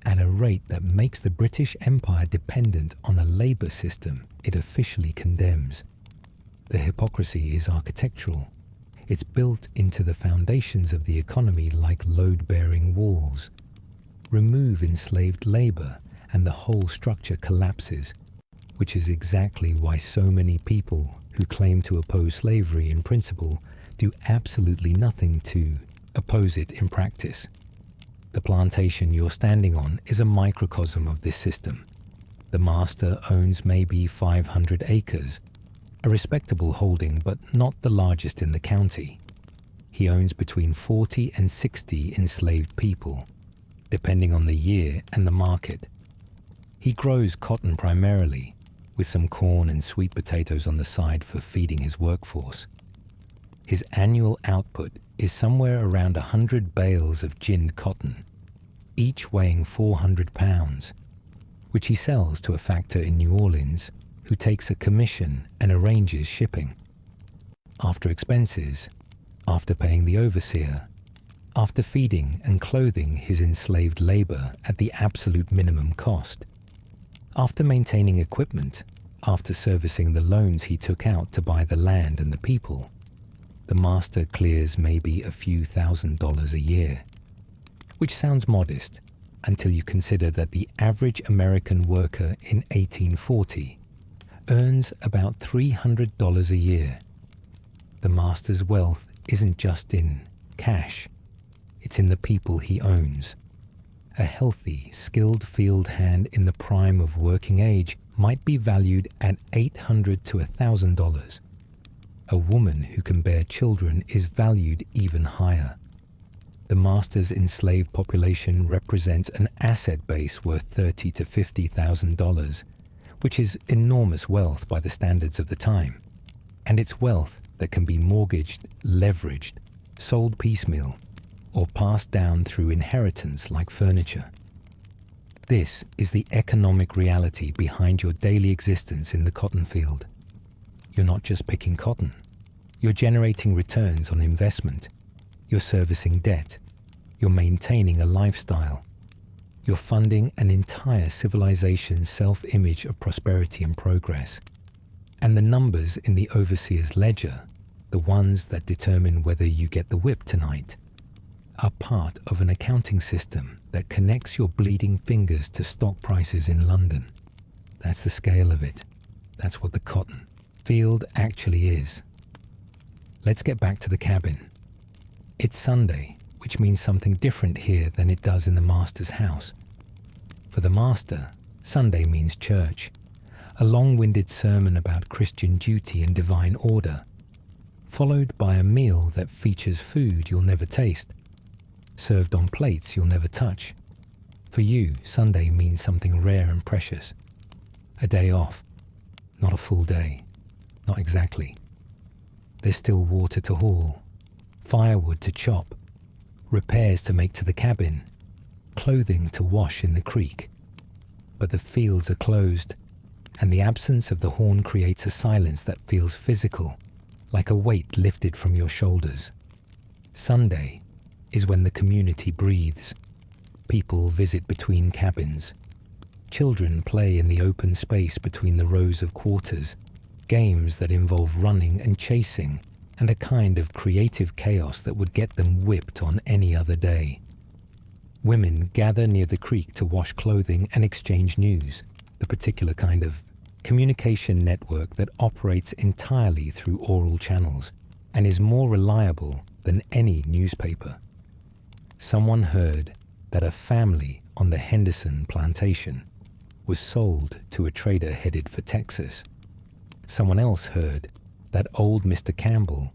at a rate that makes the British Empire dependent on a labour system it officially condemns. The hypocrisy is architectural. It's built into the foundations of the economy like load-bearing walls. Remove enslaved labour and the whole structure collapses, which is exactly why so many people who claim to oppose slavery in principle do absolutely nothing to oppose it in practice. The plantation you're standing on is a microcosm of this system. The master owns maybe 500 acres, a respectable holding but not the largest in the county. He owns between 40 and 60 enslaved people, depending on the year and the market. He grows cotton primarily, with some corn and sweet potatoes on the side for feeding his workforce. His annual output is somewhere around 100 bales of ginned cotton, each weighing 400 pounds, which he sells to a factor in New Orleans who takes a commission and arranges shipping. After expenses, after paying the overseer, after feeding and clothing his enslaved labor at the absolute minimum cost, after maintaining equipment, after servicing the loans he took out to buy the land and the people, the master clears maybe a few $1,000s a year, which sounds modest until you consider that the average American worker in 1840 earns about $300 a year. The master's wealth isn't just in cash, it's in the people he owns. A healthy, skilled field hand in the prime of working age might be valued at $800 to $1,000. A woman who can bear children is valued even higher. The master's enslaved population represents an asset base worth $30,000 to $50,000, which is enormous wealth by the standards of the time. And it's wealth that can be mortgaged, leveraged, sold piecemeal, or passed down through inheritance like furniture. This is the economic reality behind your daily existence in the cotton field. You're not just picking cotton. You're generating returns on investment. You're servicing debt. You're maintaining a lifestyle. You're funding an entire civilization's self-image of prosperity and progress. And the numbers in the overseer's ledger, the ones that determine whether you get the whip tonight, are part of an accounting system that connects your bleeding fingers to stock prices in London. That's the scale of it. That's what the cotton field actually is. Let's get back to the cabin. It's Sunday, which means something different here than it does in the master's house. For the master, Sunday means church, a long-winded sermon about Christian duty and divine order, followed by a meal that features food you'll never taste, served on plates you'll never touch. For you, Sunday means something rare and precious. A day off, not a full day, not exactly. There's still water to haul, firewood to chop, repairs to make to the cabin, clothing to wash in the creek. But the fields are closed, and the absence of the horn creates a silence that feels physical, like a weight lifted from your shoulders. Sunday is when the community breathes. People visit between cabins. Children play in the open space between the rows of quarters, games that involve running and chasing, and a kind of creative chaos that would get them whipped on any other day. Women gather near the creek to wash clothing and exchange news, the particular kind of communication network that operates entirely through oral channels and is more reliable than any newspaper. Someone heard that a family on the Henderson plantation was sold to a trader headed for Texas. Someone else heard that old Mr. Campbell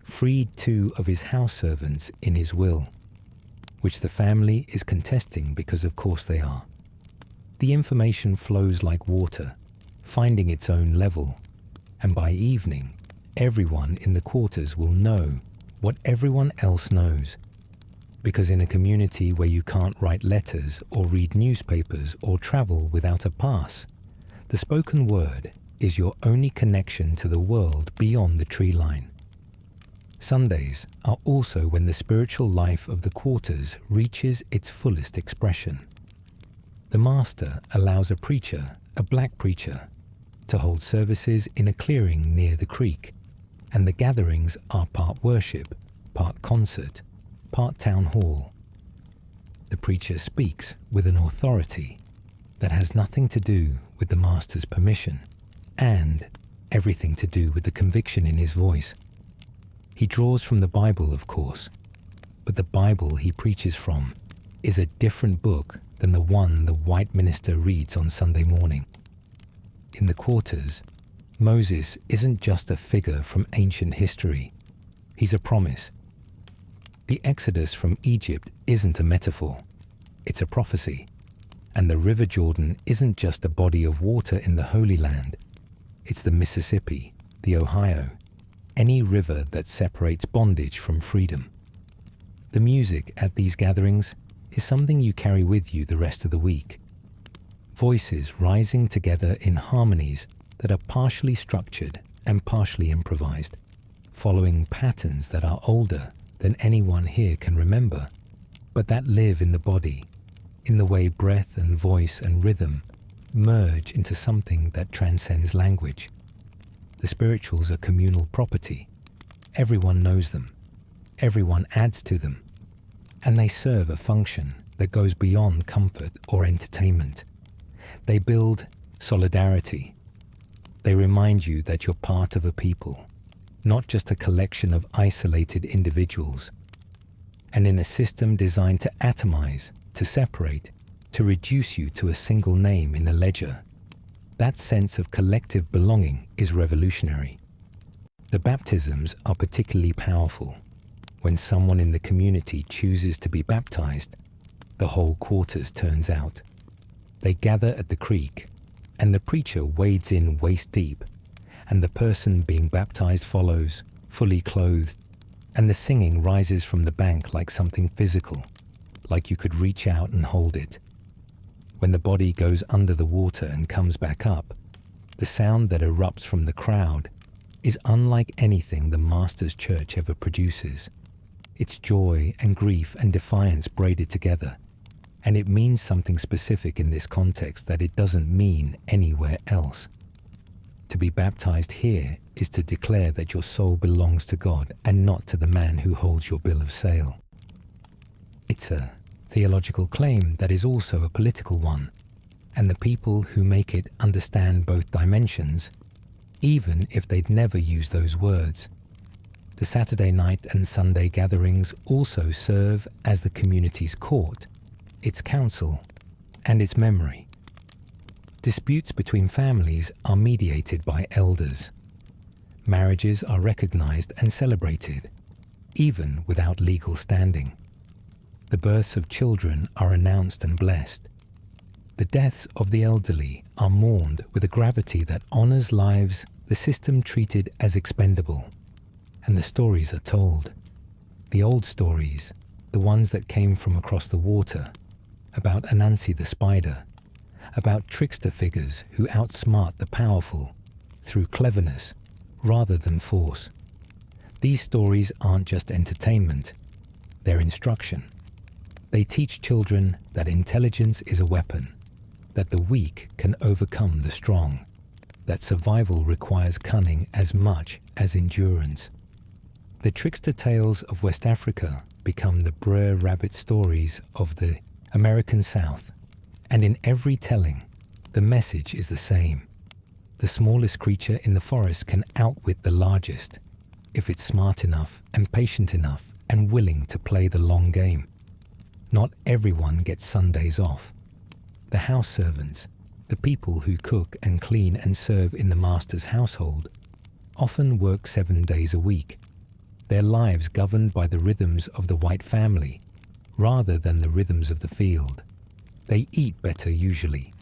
freed 2 of his house servants in his will, which the family is contesting because of course they are. The information flows like water, finding its own level, and by evening, everyone in the quarters will know what everyone else knows. Because in a community where you can't write letters or read newspapers or travel without a pass, the spoken word is your only connection to the world beyond the tree line. Sundays are also when the spiritual life of the quarters reaches its fullest expression. The Master allows a preacher, a black preacher, to hold services in a clearing near the creek, and the gatherings are part worship, part concert, part town hall. The preacher speaks with an authority that has nothing to do with the Master's permission, and everything to do with the conviction in his voice. He draws from the Bible, of course, but the Bible he preaches from is a different book than the one the white minister reads on Sunday morning. In the quarters, Moses isn't just a figure from ancient history. He's a promise. The Exodus from Egypt isn't a metaphor. It's a prophecy. And the River Jordan isn't just a body of water in the Holy Land. It's the Mississippi, the Ohio, any river that separates bondage from freedom. The music at these gatherings is something you carry with you the rest of the week. Voices rising together in harmonies that are partially structured and partially improvised, following patterns that are older than anyone here can remember, but that live in the body, in the way breath and voice and rhythm merge into something that transcends language. The spirituals are communal property. Everyone knows them. Everyone adds to them. And they serve a function that goes beyond comfort or entertainment. They build solidarity. They remind you that you're part of a people, not just a collection of isolated individuals. And in a system designed to atomize, to separate, to reduce you to a single name in a ledger, that sense of collective belonging is revolutionary. The baptisms are particularly powerful. When someone in the community chooses to be baptized, the whole quarters turns out. They gather at the creek, and the preacher wades in waist deep, and the person being baptized follows, fully clothed, and the singing rises from the bank like something physical, like you could reach out and hold it. When the body goes under the water and comes back up, the sound that erupts from the crowd is unlike anything the Master's church ever produces. It's joy and grief and defiance braided together, and it means something specific in this context that it doesn't mean anywhere else. To be baptized here is to declare that your soul belongs to God and not to the man who holds your bill of sale. It's a theological claim that is also a political one, and the people who make it understand both dimensions, even if they'd never use those words. The Saturday night and Sunday gatherings also serve as the community's court, its counsel, and its memory. Disputes between families are mediated by elders. Marriages are recognized and celebrated, even without legal standing. The births of children are announced and blessed. The deaths of the elderly are mourned with a gravity that honors lives the system treated as expendable. And the stories are told. The old stories, the ones that came from across the water, about Anansi the spider, about trickster figures who outsmart the powerful through cleverness rather than force. These stories aren't just entertainment, they're instruction. They teach children that intelligence is a weapon, that the weak can overcome the strong, that survival requires cunning as much as endurance. The trickster tales of West Africa become the Brer Rabbit stories of the American South, and in every telling, the message is the same. The smallest creature in the forest can outwit the largest, if it's smart enough and patient enough and willing to play the long game. Not everyone gets Sundays off. The house servants, the people who cook and clean and serve in the Master's household, often work 7 days a week, their lives governed by the rhythms of the white family rather than the rhythms of the field. They eat better usually.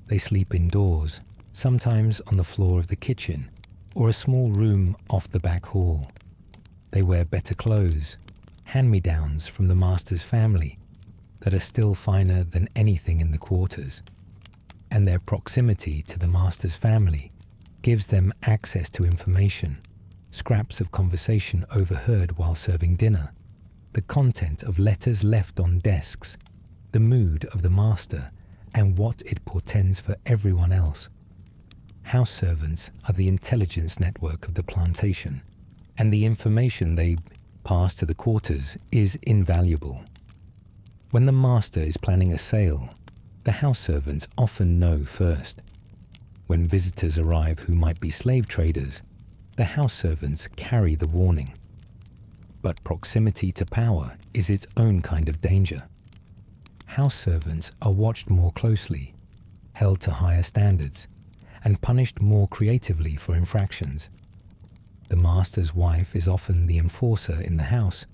They sleep indoors, sometimes on the floor of the kitchen or a small room off the back hall. They wear better clothes, hand-me-downs from the master's family that are still finer than anything in the quarters. And their proximity to the master's family gives them access to information, scraps of conversation overheard while serving dinner, the content of letters left on desks, the mood of the master, and what it portends for everyone else. House servants are the intelligence network of the plantation, and the information they pass to the quarters is invaluable. When the master is planning a sale, the house servants often know first. When visitors arrive who might be slave traders, the house servants carry the warning. But proximity to power is its own kind of danger. House servants are watched more closely, held to higher standards, and punished more creatively for infractions. The master's wife is often the enforcer in the house,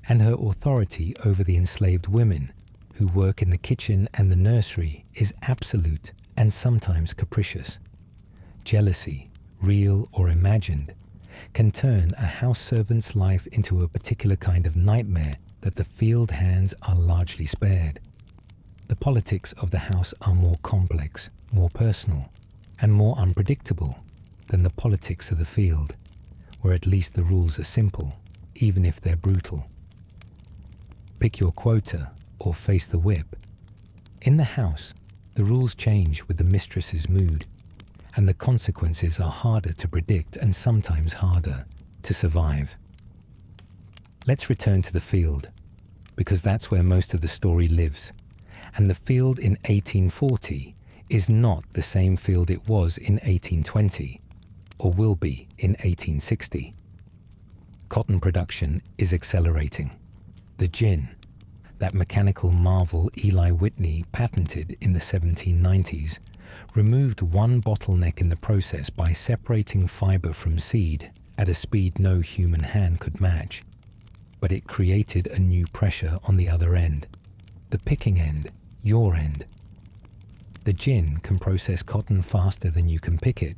and her authority over the enslaved women who work in the kitchen and the nursery is absolute and sometimes capricious. Jealousy, real or imagined, can turn a house servant's life into a particular kind of nightmare that the field hands are largely spared. The politics of the house are more complex, more personal, and more unpredictable than the politics of the field, where at least the rules are simple, even if they're brutal. Pick your quota or face the whip. In the house, the rules change with the mistress's mood, and the consequences are harder to predict and sometimes harder to survive. Let's return to the field, because that's where most of the story lives, and the field in 1840 is not the same field it was in 1820, or will be in 1860. Cotton production is accelerating. The gin, that mechanical marvel Eli Whitney patented in the 1790s, removed one bottleneck in the process by separating fiber from seed at a speed no human hand could match. But it created a new pressure on the other end, the picking end, your end. The gin can process cotton faster than you can pick it,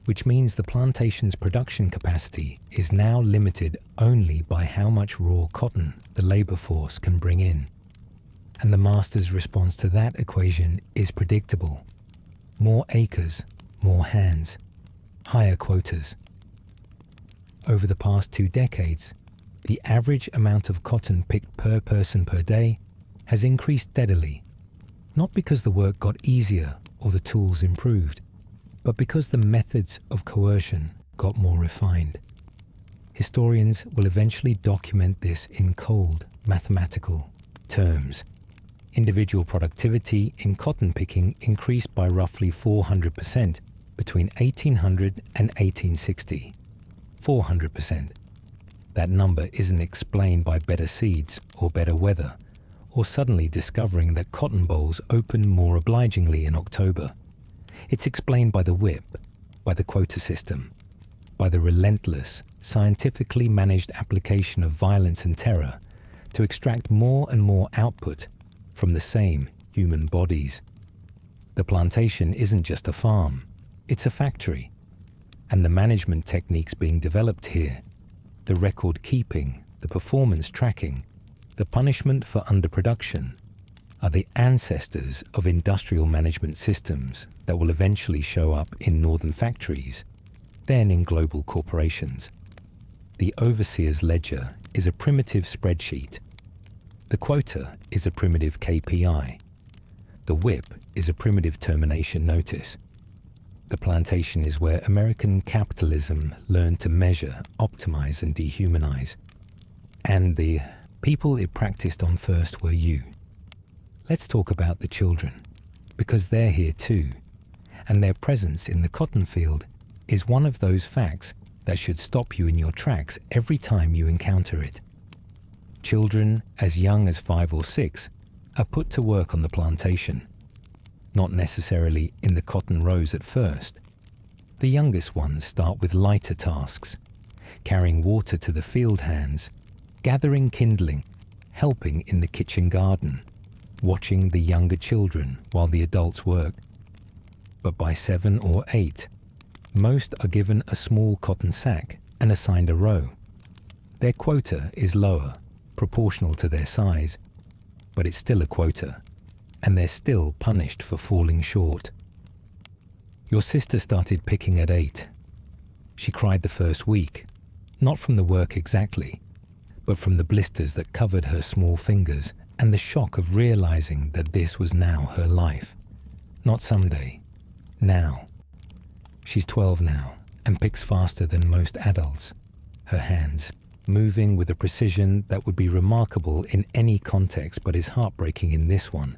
which means the plantation's production capacity is now limited only by how much raw cotton the labor force can bring in. And the master's response to that equation is predictable. More acres, more hands, higher quotas. Over the past 2 decades, the average amount of cotton picked per person per day has increased steadily, not because the work got easier or the tools improved, but because the methods of coercion got more refined. Historians will eventually document this in cold, mathematical terms. Individual productivity in cotton picking increased by roughly 400% between 1800 and 1860. 400%. That number isn't explained by better seeds or better weather, or suddenly discovering that cotton bolls open more obligingly in October. It's explained by the whip, by the quota system, by the relentless, scientifically managed application of violence and terror to extract more and more output from the same human bodies. The plantation isn't just a farm, it's a factory. And the management techniques being developed here, the record keeping, the performance tracking, the punishment for underproduction, are the ancestors of industrial management systems that will eventually show up in northern factories, then in global corporations. The overseer's ledger is a primitive spreadsheet. The quota is a primitive KPI. The whip is a primitive termination notice. The plantation is where American capitalism learned to measure, optimize, and dehumanize. And the people it practiced on first were you. Let's talk about the children, because they're here too, and their presence in the cotton field is one of those facts that should stop you in your tracks every time you encounter it. Children as young as 5 or 6 are put to work on the plantation, not necessarily in the cotton rows at first. The youngest ones start with lighter tasks, carrying water to the field hands, gathering kindling, helping in the kitchen garden, watching the younger children while the adults work. But by 7 or 8, most are given a small cotton sack and assigned a row. Their quota is lower, proportional to their size, but it's still a quota, and they're still punished for falling short. Your sister started picking at 8. She cried the first week, not from the work exactly, but from the blisters that covered her small fingers and the shock of realizing that this was now her life. Not someday, now. She's 12 now and picks faster than most adults, her hands moving with a precision that would be remarkable in any context but is heartbreaking in this one,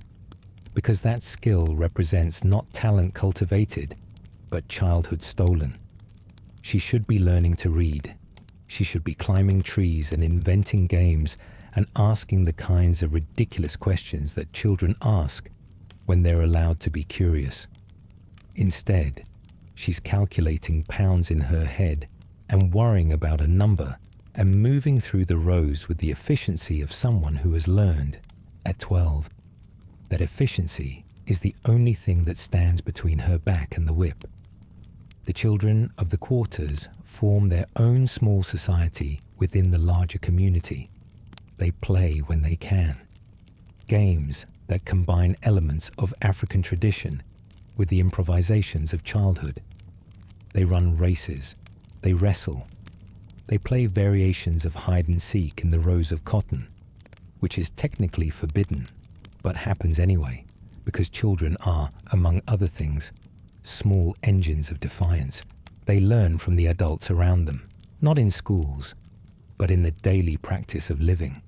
because that skill represents not talent cultivated, but childhood stolen. She should be learning to read. She should be climbing trees and inventing games and asking the kinds of ridiculous questions that children ask when they're allowed to be curious. Instead, she's calculating pounds in her head and worrying about a number and moving through the rows with the efficiency of someone who has learned, at 12, that efficiency is the only thing that stands between her back and the whip. The children of the quarters form their own small society within the larger community. They play when they can. Games that combine elements of African tradition with the improvisations of childhood. They run races. They wrestle. They play variations of hide and seek in the rows of cotton, which is technically forbidden, but happens anyway, because children are, among other things, small engines of defiance. They learn from the adults around them, not in schools, but in the daily practice of living.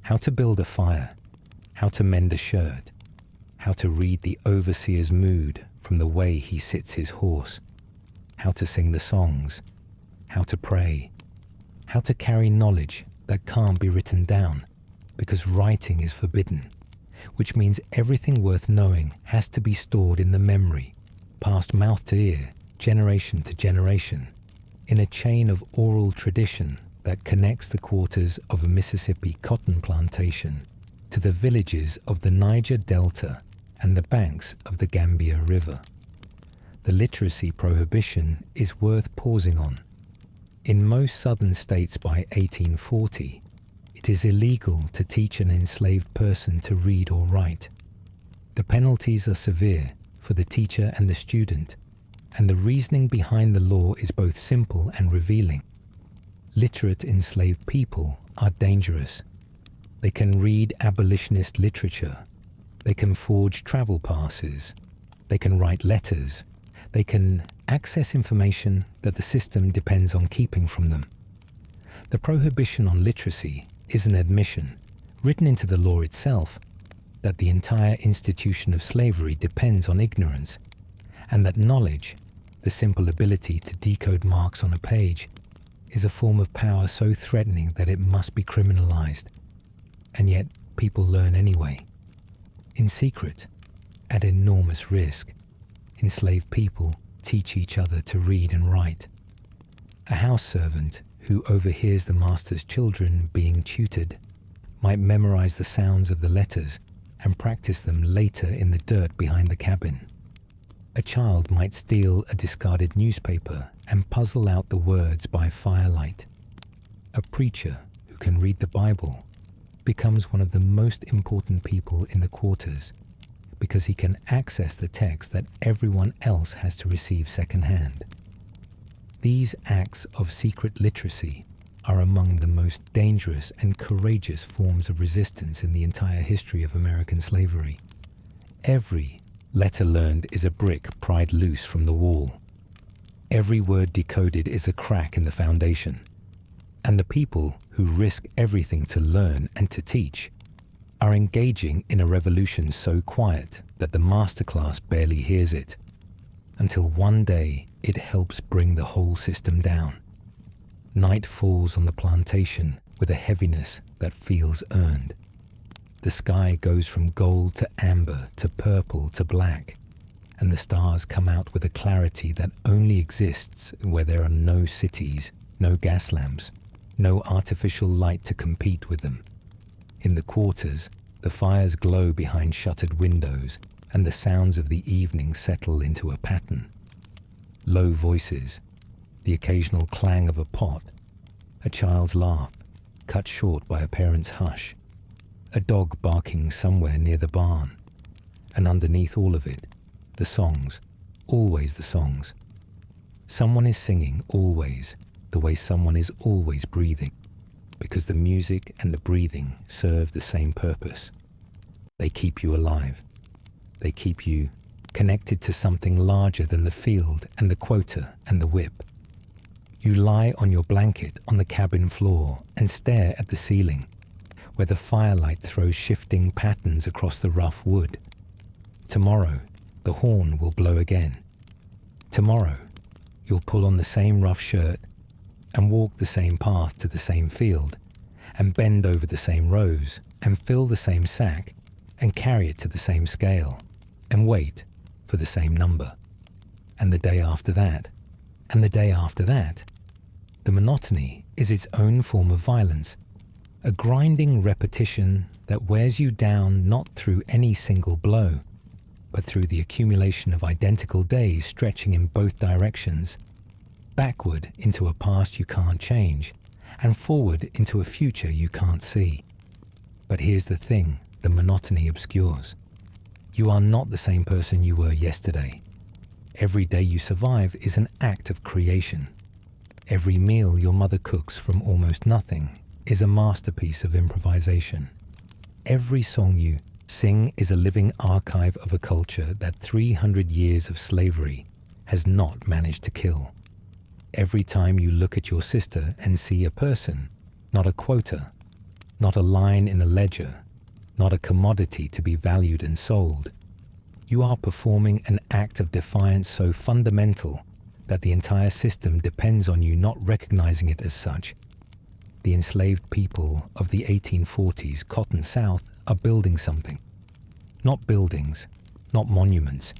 How to build a fire, how to mend a shirt, how to read the overseer's mood from the way he sits his horse, how to sing the songs, how to pray, how to carry knowledge that can't be written down because writing is forbidden, which means everything worth knowing has to be stored in the memory, passed mouth to ear, generation to generation, in a chain of oral tradition that connects the quarters of a Mississippi cotton plantation to the villages of the Niger Delta and the banks of the Gambia River. The literacy prohibition is worth pausing on. In most southern states by 1840, it is illegal to teach an enslaved person to read or write. The penalties are severe for the teacher and the student, and the reasoning behind the law is both simple and revealing. Literate enslaved people are dangerous. They can read abolitionist literature. They can forge travel passes. They can write letters. They can access information that the system depends on keeping from them. The prohibition on literacy is an admission, written into the law itself, that the entire institution of slavery depends on ignorance, and that knowledge, the simple ability to decode marks on a page, is a form of power so threatening that it must be criminalized. And yet people learn anyway. In secret, at enormous risk, enslaved people teach each other to read and write. A house servant who overhears the master's children being tutored might memorize the sounds of the letters and practice them later in the dirt behind the cabin. A child might steal a discarded newspaper and puzzle out the words by firelight. A preacher who can read the Bible becomes one of the most important people in the quarters because he can access the text that everyone else has to receive secondhand. These acts of secret literacy are among the most dangerous and courageous forms of resistance in the entire history of American slavery. Every letter learned is a brick pried loose from the wall. Every word decoded is a crack in the foundation. And the people who risk everything to learn and to teach are engaging in a revolution so quiet that the masterclass barely hears it, until one day it helps bring the whole system down. Night falls on the plantation with a heaviness that feels earned. The sky goes from gold to amber to purple to black, and the stars come out with a clarity that only exists where there are no cities, no gas lamps, no artificial light to compete with them. In the quarters, the fires glow behind shuttered windows, and the sounds of the evening settle into a pattern. Low voices, the occasional clang of a pot, a child's laugh, cut short by a parent's hush, a dog barking somewhere near the barn, and underneath all of it, the songs, always the songs. Someone is singing always the way someone is always breathing, because the music and the breathing serve the same purpose. They keep you alive. They keep you connected to something larger than the field and the quota and the whip. You lie on your blanket on the cabin floor and stare at the ceiling, where the firelight throws shifting patterns across the rough wood. Tomorrow, the horn will blow again. Tomorrow, you'll pull on the same rough shirt and walk the same path to the same field and bend over the same rows and fill the same sack and carry it to the same scale and wait for the same number. And the day after that, and the day after that. The monotony is its own form of violence, a grinding repetition that wears you down not through any single blow, but through the accumulation of identical days stretching in both directions, backward into a past you can't change, and forward into a future you can't see. But here's the thing the monotony obscures. You are not the same person you were yesterday. Every day you survive is an act of creation. Every meal your mother cooks from almost nothing is a masterpiece of improvisation. Every song you sing is a living archive of a culture that 300 years of slavery has not managed to kill. Every time you look at your sister and see a person, not a quota, not a line in a ledger, not a commodity to be valued and sold, you are performing an act of defiance so fundamental that the entire system depends on you not recognizing it as such. The enslaved people of the 1840s Cotton South are building something. Not buildings, not monuments,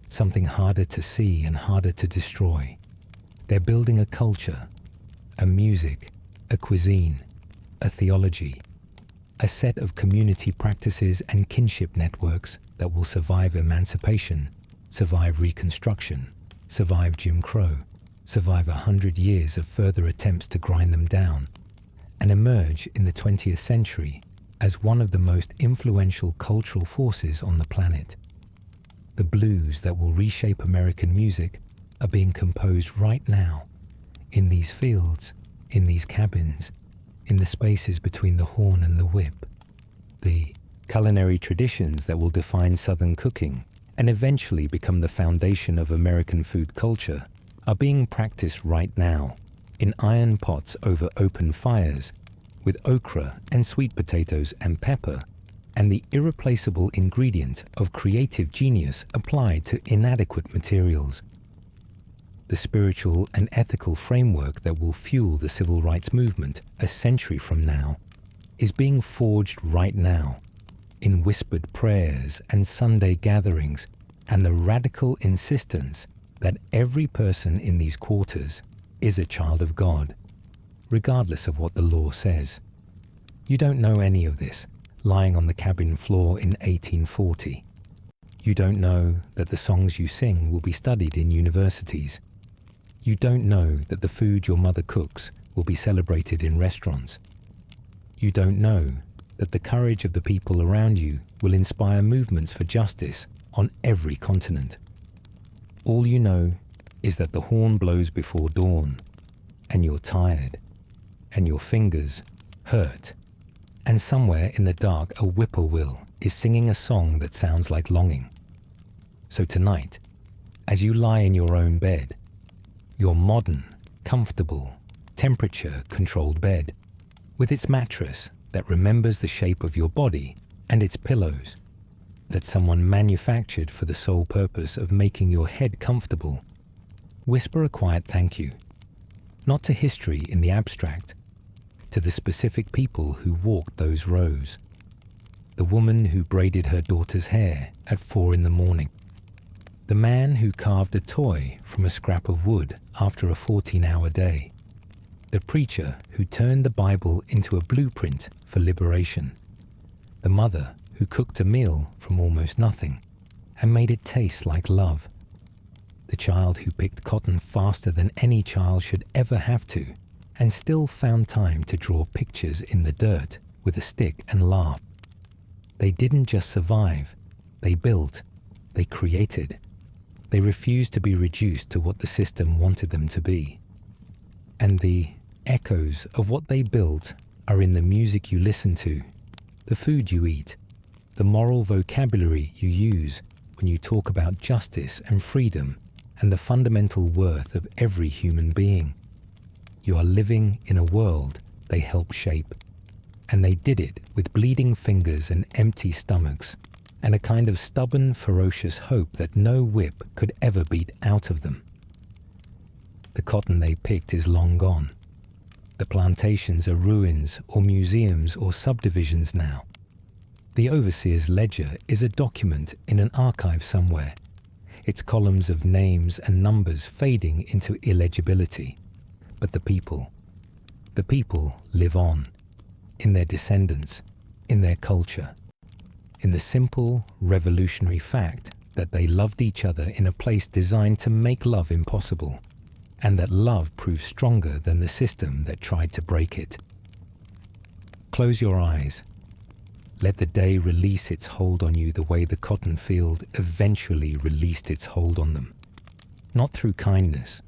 something harder to see and harder to destroy. They're building a culture, a music, a cuisine, a theology, a set of community practices and kinship networks that will survive emancipation, survive Reconstruction, survive Jim Crow, survive 100 years of further attempts to grind them down, and emerge in the 20th century as one of the most influential cultural forces on the planet. The blues that will reshape American music are being composed right now, in these fields, in these cabins, in the spaces between the horn and the whip. The culinary traditions that will define Southern cooking and eventually become the foundation of American food culture are being practiced right now, in iron pots over open fires, with okra and sweet potatoes and pepper, and the irreplaceable ingredient of creative genius applied to inadequate materials. The spiritual and ethical framework that will fuel the civil rights movement a century from now is being forged right now, in whispered prayers and Sunday gatherings, and the radical insistence that every person in these quarters is a child of God, regardless of what the law says. You don't know any of this, lying on the cabin floor in 1840. You don't know that the songs you sing will be studied in universities. You don't know that the food your mother cooks will be celebrated in restaurants. You don't know that the courage of the people around you will inspire movements for justice on every continent. All you know is that the horn blows before dawn, and you're tired, and your fingers hurt, and somewhere in the dark a whippoorwill is singing a song that sounds like longing. So tonight, as you lie in your own bed, your modern, comfortable, temperature-controlled bed, with its mattress that remembers the shape of your body and its pillows, that someone manufactured for the sole purpose of making your head comfortable, whisper a quiet thank you, not to history in the abstract, to the specific people who walked those rows. The woman who braided her daughter's hair at 4 a.m, the man who carved a toy from a scrap of wood after a 14-hour day, the preacher who turned the Bible into a blueprint for liberation, the mother who cooked a meal from almost nothing and made it taste like love, the child who picked cotton faster than any child should ever have to, and still found time to draw pictures in the dirt with a stick and laugh. They didn't just survive, they built, they created. They refused to be reduced to what the system wanted them to be. And the echoes of what they built are in the music you listen to, the food you eat, the moral vocabulary you use when you talk about justice and freedom and the fundamental worth of every human being. You are living in a world they helped shape, and they did it with bleeding fingers and empty stomachs, and a kind of stubborn, ferocious hope that no whip could ever beat out of them. The cotton they picked is long gone. The plantations are ruins or museums or subdivisions now. The overseer's ledger is a document in an archive somewhere, its columns of names and numbers fading into illegibility. But the people live on, in their descendants, in their culture, in the simple, revolutionary fact that they loved each other in a place designed to make love impossible, and that love proved stronger than the system that tried to break it. Close your eyes. Let the day release its hold on you the way the cotton field eventually released its hold on them. Not through kindness,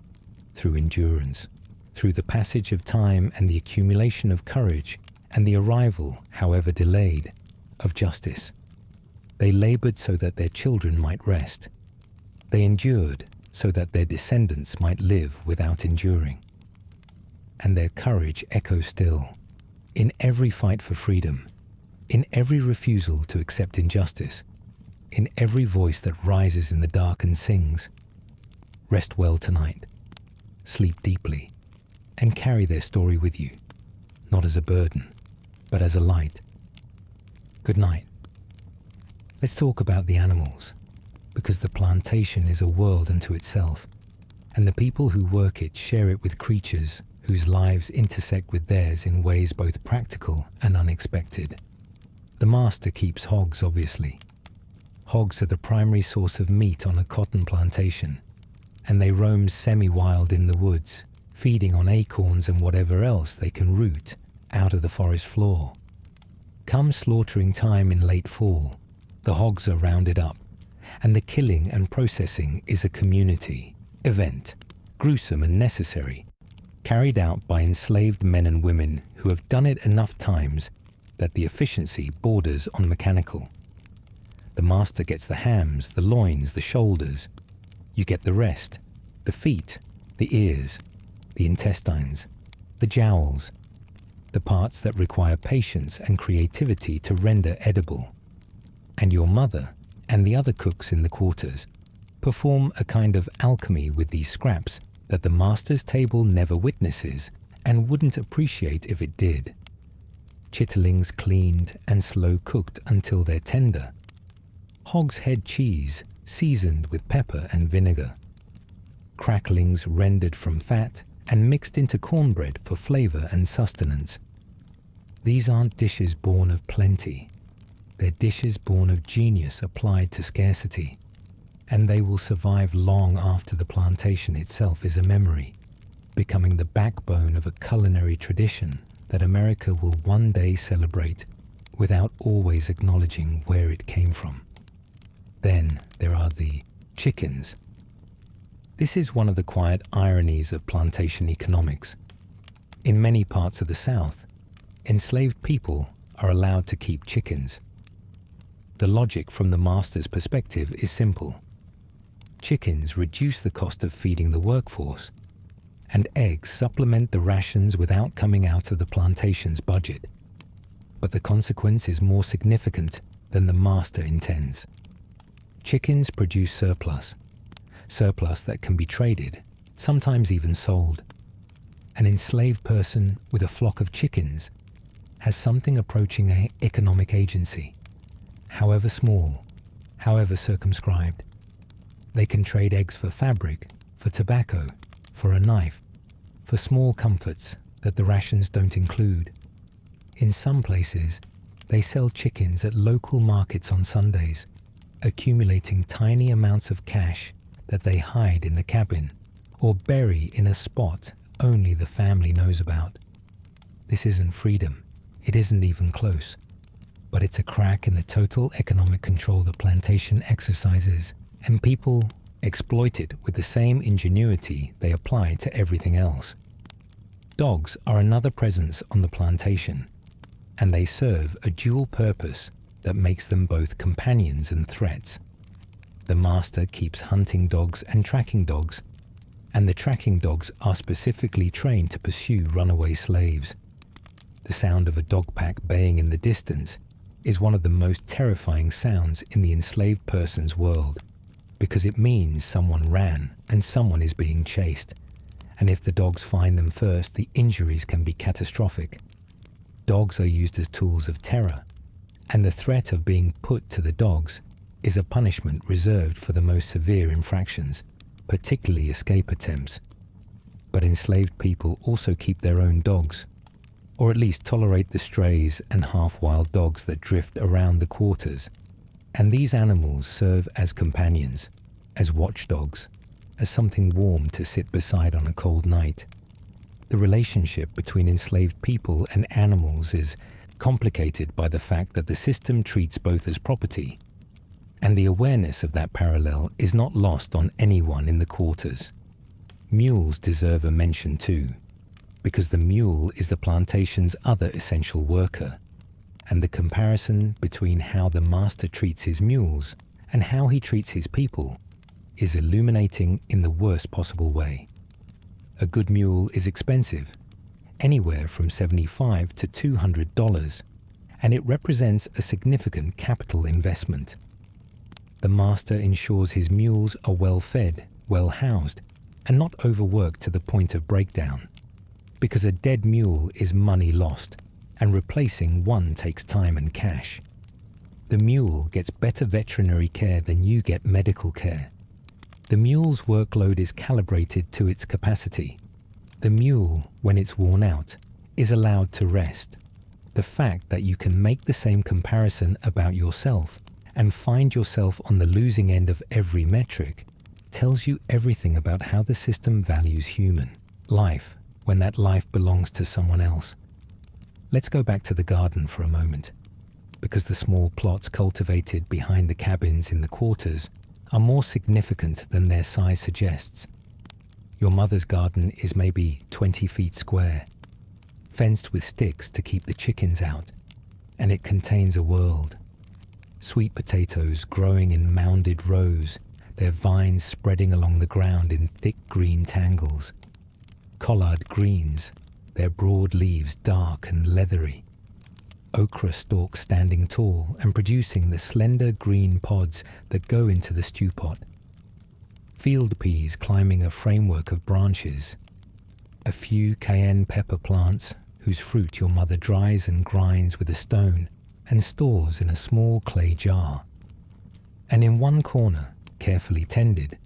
through endurance, through the passage of time and the accumulation of courage and the arrival, however delayed, of justice. They labored so that their children might rest. They endured so that their descendants might live without enduring. And their courage echoes still, in every fight for freedom, in every refusal to accept injustice, in every voice that rises in the dark and sings. Rest well tonight, sleep deeply, and carry their story with you, not as a burden, but as a light. Good night. Let's talk about the animals, because the plantation is a world unto itself, and the people who work it share it with creatures whose lives intersect with theirs in ways both practical and unexpected. The master keeps hogs, obviously. Hogs are the primary source of meat on a cotton plantation, and they roam semi-wild in the woods, feeding on acorns and whatever else they can root out of the forest floor. Come slaughtering time in late fall, the hogs are rounded up, and the killing and processing is a community event, gruesome and necessary, carried out by enslaved men and women who have done it enough times that the efficiency borders on mechanical. The master gets the hams, the loins, the shoulders. You get the rest, the feet, the ears, the intestines, the jowls, the parts that require patience and creativity to render edible. And your mother and the other cooks in the quarters perform a kind of alchemy with these scraps that the master's table never witnesses and wouldn't appreciate if it did. Chitterlings cleaned and slow cooked until they're tender. Hog's head cheese seasoned with pepper and vinegar. Cracklings rendered from fat and mixed into cornbread for flavor and sustenance. These aren't dishes born of plenty. They're dishes born of genius applied to scarcity, and they will survive long after the plantation itself is a memory, becoming the backbone of a culinary tradition that America will one day celebrate without always acknowledging where it came from. Then there are the chickens. This is one of the quiet ironies of plantation economics. In many parts of the South, enslaved people are allowed to keep chickens. The logic from the master's perspective is simple. Chickens reduce the cost of feeding the workforce, and eggs supplement the rations without coming out of the plantation's budget. But the consequence is more significant than the master intends. Chickens produce surplus that can be traded, sometimes even sold. An enslaved person with a flock of chickens has something approaching an economic agency, however small, however circumscribed. They can trade eggs for fabric, for tobacco, for a knife, for small comforts that the rations don't include. In some places, they sell chickens at local markets on Sundays, accumulating tiny amounts of cash that they hide in the cabin or bury in a spot only the family knows about. This isn't freedom. It isn't even close. But it's a crack in the total economic control the plantation exercises, and people exploit it with the same ingenuity they apply to everything else. Dogs are another presence on the plantation, and they serve a dual purpose that makes them both companions and threats. The master keeps hunting dogs and tracking dogs, and the tracking dogs are specifically trained to pursue runaway slaves. The sound of a dog pack baying in the distance is one of the most terrifying sounds in the enslaved person's world, because it means someone ran and someone is being chased, and if the dogs find them first, the injuries can be catastrophic. Dogs are used as tools of terror, and the threat of being put to the dogs is a punishment reserved for the most severe infractions, particularly escape attempts. But enslaved people also keep their own dogs, or at least tolerate the strays and half-wild dogs that drift around the quarters. And these animals serve as companions, as watchdogs, as something warm to sit beside on a cold night. The relationship between enslaved people and animals is complicated by the fact that the system treats both as property, and the awareness of that parallel is not lost on anyone in the quarters. Mules deserve a mention too, because the mule is the plantation's other essential worker, and the comparison between how the master treats his mules and how he treats his people is illuminating in the worst possible way. A good mule is expensive, anywhere from $75 to $200, and it represents a significant capital investment. The master ensures his mules are well fed, well housed, and not overworked to the point of breakdown, because a dead mule is money lost, and replacing one takes time and cash. The mule gets better veterinary care than you get medical care. The mule's workload is calibrated to its capacity. The mule, when it's worn out, is allowed to rest. The fact that you can make the same comparison about yourself and find yourself on the losing end of every metric tells you everything about how the system values human life when that life belongs to someone else. Let's go back to the garden for a moment, because the small plots cultivated behind the cabins in the quarters are more significant than their size suggests. Your mother's garden is maybe 20 feet square, fenced with sticks to keep the chickens out, and it contains a world. Sweet potatoes growing in mounded rows, their vines spreading along the ground in thick green tangles. Collard greens, their broad leaves dark and leathery. Okra stalks standing tall and producing the slender green pods that go into the stew pot. Field peas climbing a framework of branches. A few cayenne pepper plants whose fruit your mother dries and grinds with a stone and stores in a small clay jar. And in one corner, carefully tended,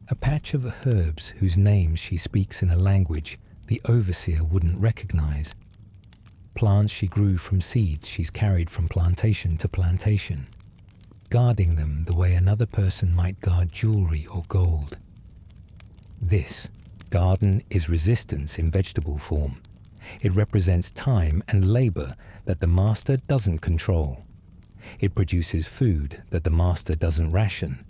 a patch of herbs whose names she speaks in a language the overseer wouldn't recognize. Plants she grew from seeds she's carried from plantation to plantation, guarding them the way another person might guard jewelry or gold. This garden is resistance in vegetable form. It represents time and labor that the master doesn't control. It produces food that the master doesn't ration.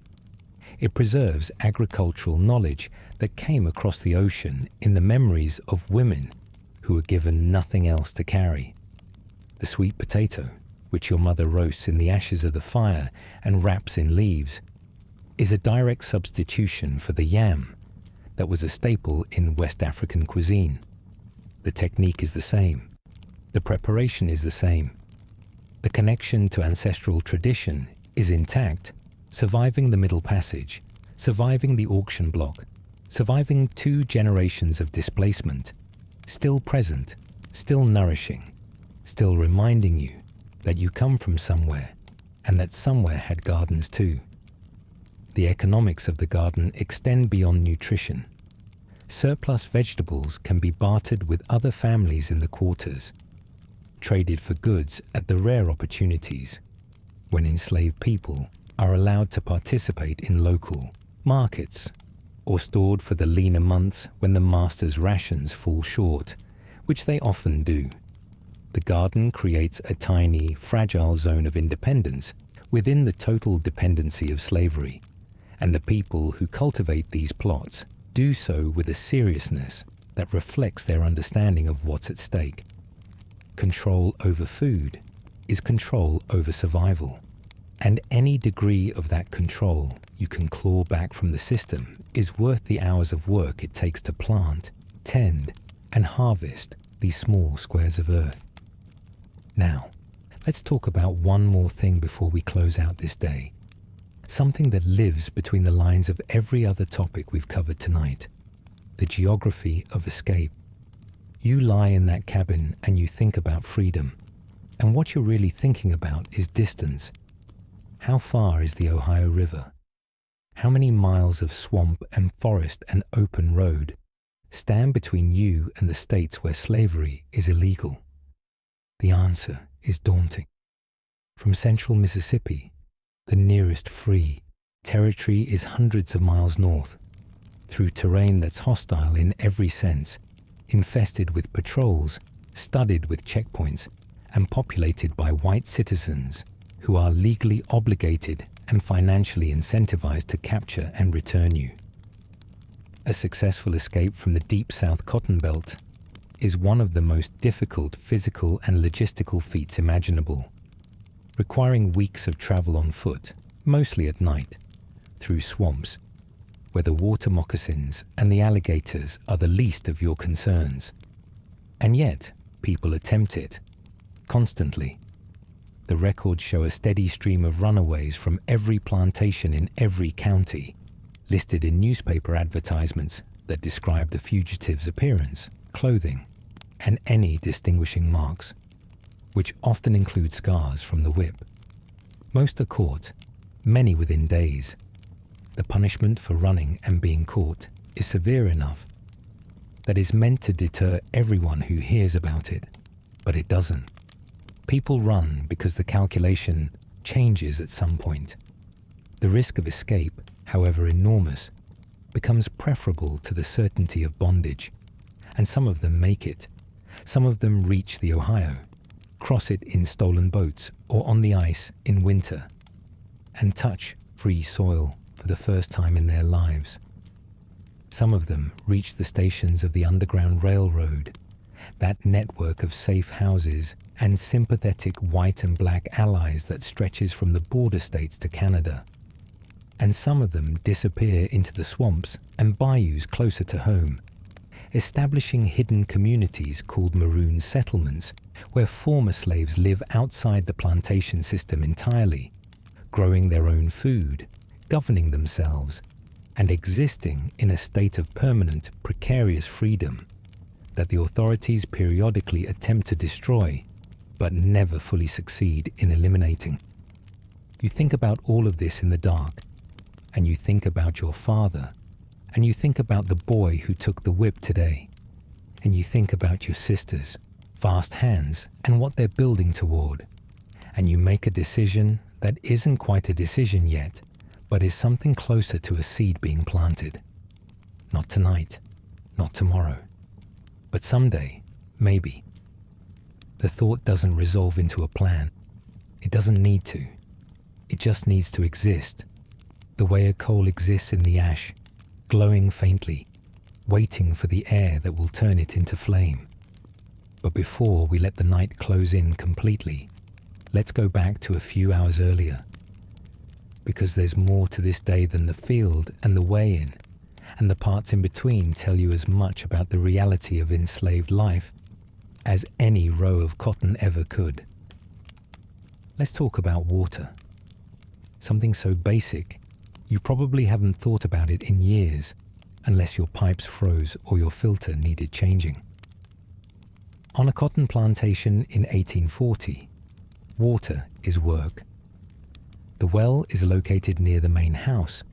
It preserves agricultural knowledge that came across the ocean in the memories of women who were given nothing else to carry. The sweet potato, which your mother roasts in the ashes of the fire and wraps in leaves, is a direct substitution for the yam that was a staple in West African cuisine. The technique is the same. The preparation is the same. The connection to ancestral tradition is intact, surviving the Middle Passage, surviving the auction block, surviving 2 generations of displacement, still present, still nourishing, still reminding you that you come from somewhere and that somewhere had gardens too. The economics of the garden extend beyond nutrition. Surplus vegetables can be bartered with other families in the quarters, traded for goods at the rare opportunities when enslaved people are allowed to participate in local markets or stored for the leaner months when the master's rations fall short, which they often do. The garden creates a tiny, fragile zone of independence within the total dependency of slavery, and the people who cultivate these plots do so with a seriousness that reflects their understanding of what's at stake. Control over food is control over survival, and any degree of that control you can claw back from the system is worth the hours of work it takes to plant, tend, and harvest these small squares of earth. Now, let's talk about one more thing before we close out this day. Something that lives between the lines of every other topic we've covered tonight. The geography of escape. You lie in that cabin and you think about freedom. And what you're really thinking about is distance. How far is the Ohio River? How many miles of swamp and forest and open road stand between you and the states where slavery is illegal? The answer is daunting. From central Mississippi, the nearest free territory is hundreds of miles north, through terrain that's hostile in every sense, infested with patrols, studded with checkpoints, and populated by white citizens who are legally obligated and financially incentivized to capture and return you. A successful escape from the Deep South Cotton Belt is one of the most difficult physical and logistical feats imaginable, requiring weeks of travel on foot, mostly at night, through swamps, where the water moccasins and the alligators are the least of your concerns. And yet, people attempt it, constantly. The records show a steady stream of runaways from every plantation in every county, listed in newspaper advertisements that describe the fugitive's appearance, clothing, and any distinguishing marks, which often include scars from the whip. Most are caught, many within days. The punishment for running and being caught is severe enough that is meant to deter everyone who hears about it, but it doesn't. People run because the calculation changes at some point. The risk of escape, however enormous, becomes preferable to the certainty of bondage, and some of them make it. Some of them reach the Ohio, cross it in stolen boats or on the ice in winter, and touch free soil for the first time in their lives. Some of them reach the stations of the Underground Railroad, that network of safe houses and sympathetic white and black allies that stretches from the border states to Canada. And some of them disappear into the swamps and bayous closer to home, establishing hidden communities called maroon settlements where former slaves live outside the plantation system entirely, growing their own food, governing themselves, and existing in a state of permanent, precarious freedom that the authorities periodically attempt to destroy, but never fully succeed in eliminating. You think about all of this in the dark, and you think about your father, and you think about the boy who took the whip today, and you think about your sisters, fast hands, and what they're building toward, and you make a decision that isn't quite a decision yet, but is something closer to a seed being planted. Not tonight, not tomorrow, but someday, maybe. The thought doesn't resolve into a plan. It doesn't need to. It just needs to exist, the way a coal exists in the ash, glowing faintly, waiting for the air that will turn it into flame. But before we let the night close in completely, let's go back to a few hours earlier. Because there's more to this day than the field and the way-in, and the parts in between tell you as much about the reality of enslaved life as any row of cotton ever could. Let's talk about water. Something so basic, you probably haven't thought about it in years, unless your pipes froze or your filter needed changing. On a cotton plantation in 1840, water is work. The well is located near the main house,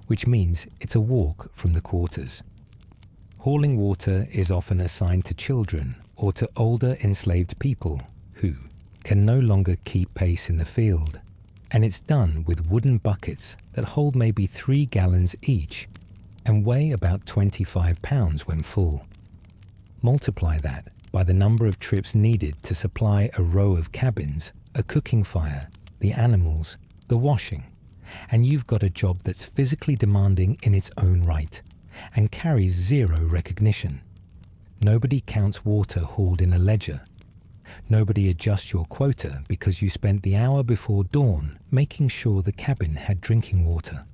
which means it's a walk from the quarters. Hauling water is often assigned to children or to older enslaved people who can no longer keep pace in the field, and it's done with wooden buckets that hold maybe 3 gallons each, and weigh about 25 pounds when full. Multiply that by the number of trips needed to supply a row of cabins, a cooking fire, the animals, the washing, and you've got a job that's physically demanding in its own right and carries zero recognition. Nobody counts water hauled in a ledger. Nobody adjusts your quota because you spent the hour before dawn making sure the cabin had drinking water.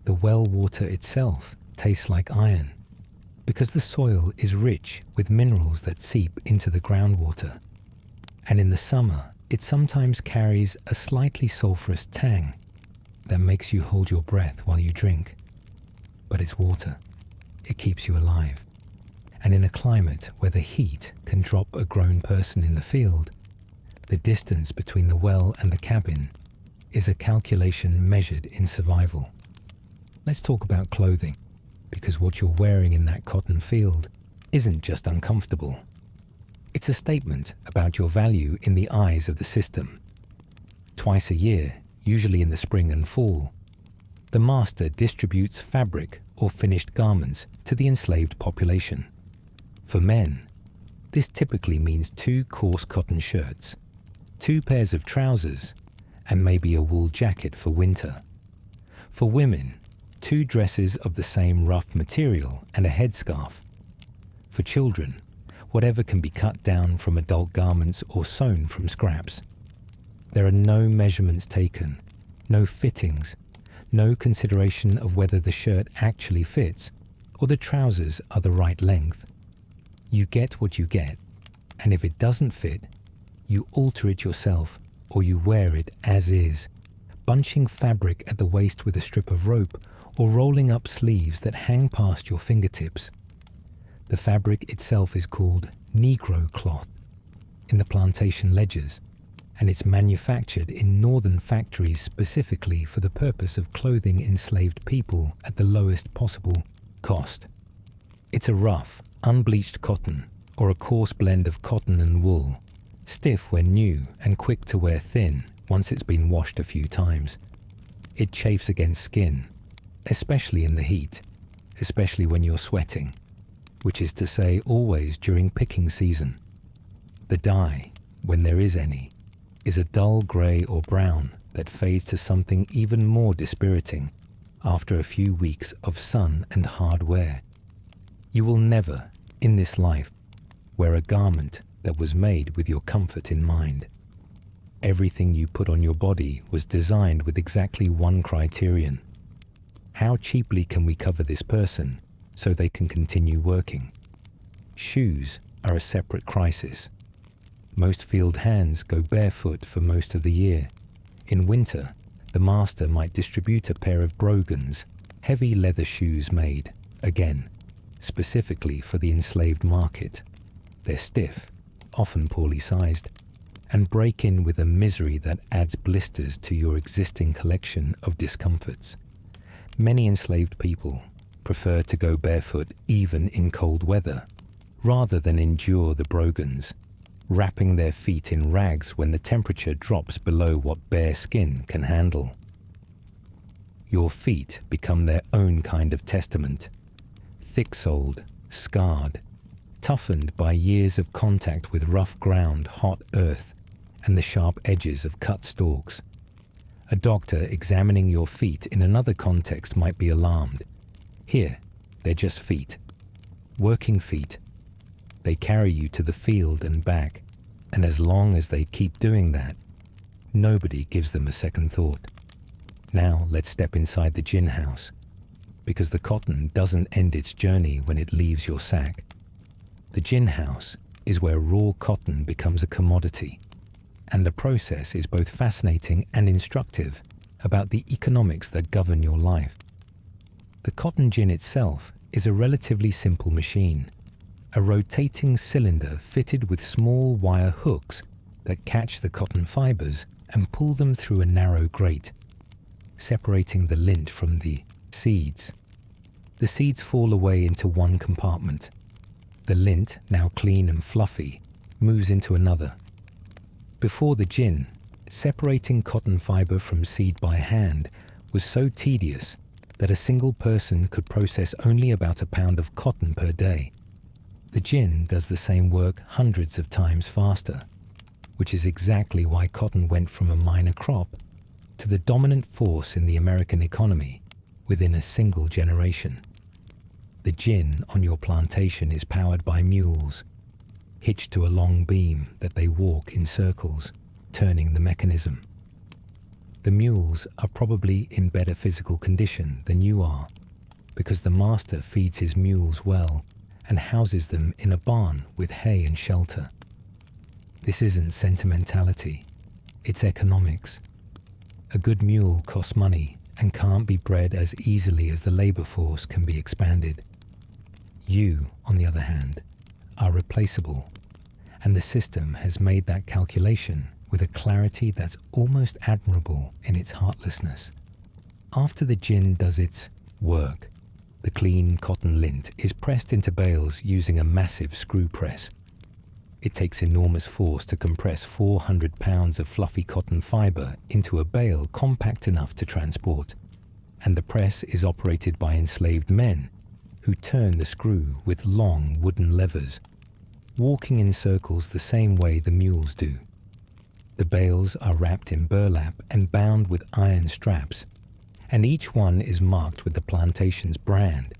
The well water itself tastes like iron because the soil is rich with minerals that seep into the groundwater. And in the summer, it sometimes carries a slightly sulfurous tang that makes you hold your breath while you drink. But it's water. It keeps you alive. And in a climate where the heat can drop a grown person in the field, the distance between the well and the cabin is a calculation measured in survival. Let's talk about clothing, because what you're wearing in that cotton field isn't just uncomfortable. It's a statement about your value in the eyes of the system. Twice a year, usually in the spring and fall, the master distributes fabric or finished garments to the enslaved population. For men, this typically means 2 coarse cotton shirts, 2 pairs of trousers, and maybe a wool jacket for winter. For women, 2 dresses of the same rough material and a headscarf. For children, whatever can be cut down from adult garments or sewn from scraps. There are no measurements taken, no fittings, no consideration of whether the shirt actually fits or the trousers are the right length. You get what you get, and if it doesn't fit, you alter it yourself or you wear it as is, bunching fabric at the waist with a strip of rope or rolling up sleeves that hang past your fingertips. The fabric itself is called Negro cloth in the plantation ledgers, and it's manufactured in northern factories specifically for the purpose of clothing enslaved people at the lowest possible cost. It's a rough, unbleached cotton, or a coarse blend of cotton and wool, stiff when new and quick to wear thin once it's been washed a few times. It chafes against skin, especially in the heat, especially when you're sweating, which is to say always during picking season. The dye, when there is any, is a dull grey or brown that fades to something even more dispiriting after a few weeks of sun and hard wear. You will never, in this life, wear a garment that was made with your comfort in mind. Everything you put on your body was designed with exactly one criterion. How cheaply can we cover this person so they can continue working? Shoes are a separate crisis. Most field hands go barefoot for most of the year. In winter, the master might distribute a pair of brogans, heavy leather shoes made, again, specifically for the enslaved market. They're stiff, often poorly sized, and break in with a misery that adds blisters to your existing collection of discomforts. Many enslaved people prefer to go barefoot even in cold weather, rather than endure the brogans, wrapping their feet in rags when the temperature drops below what bare skin can handle. Your feet become their own kind of testament, thick-soled, scarred, toughened by years of contact with rough ground, hot earth, and the sharp edges of cut stalks. A doctor examining your feet in another context might be alarmed. Here, they're just feet. Working feet. They carry you to the field and back, and as long as they keep doing that, nobody gives them a second thought. Now let's step inside the gin house, because the cotton doesn't end its journey when it leaves your sack. The gin house is where raw cotton becomes a commodity, and the process is both fascinating and instructive about the economics that govern your life. The cotton gin itself is a relatively simple machine, a rotating cylinder fitted with small wire hooks that catch the cotton fibers and pull them through a narrow grate, separating the lint from the seeds. The seeds fall away into one compartment. The lint, now clean and fluffy, moves into another. Before the gin, separating cotton fiber from seed by hand was so tedious that a single person could process only about a pound of cotton per day. The gin does the same work hundreds of times faster, which is exactly why cotton went from a minor crop to the dominant force in the American economy within a single generation. The gin on your plantation is powered by mules, hitched to a long beam that they walk in circles, turning the mechanism. The mules are probably in better physical condition than you are, because the master feeds his mules well and houses them in a barn with hay and shelter. This isn't sentimentality, it's economics. A good mule costs money and can't be bred as easily as the labor force can be expanded. You, on the other hand, are replaceable, and the system has made that calculation with a clarity that's almost admirable in its heartlessness. After the gin does its work, the clean cotton lint is pressed into bales using a massive screw press. It takes enormous force to compress 400 pounds of fluffy cotton fiber into a bale compact enough to transport, and the press is operated by enslaved men who turn the screw with long wooden levers, walking in circles the same way the mules do. The bales are wrapped in burlap and bound with iron straps, and each one is marked with the plantation's brand,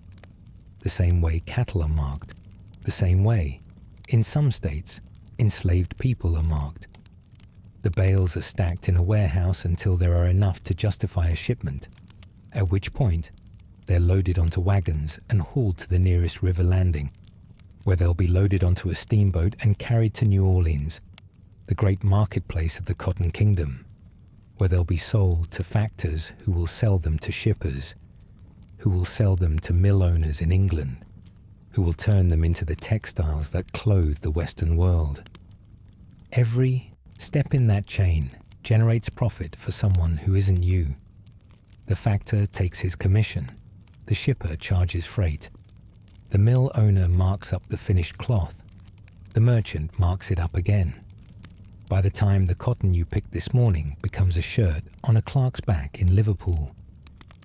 the same way cattle are marked, the same way, in some states, enslaved people are marked. The bales are stacked in a warehouse until there are enough to justify a shipment, at which point they're loaded onto wagons and hauled to the nearest river landing, where they'll be loaded onto a steamboat and carried to New Orleans, the great marketplace of the Cotton Kingdom, where they'll be sold to factors who will sell them to shippers, who will sell them to mill owners in England, who will turn them into the textiles that clothe the Western world. Every step in that chain generates profit for someone who isn't you. The factor takes his commission, the shipper charges freight, the mill owner marks up the finished cloth, the merchant marks it up again. By the time the cotton you picked this morning becomes a shirt on a clerk's back in Liverpool,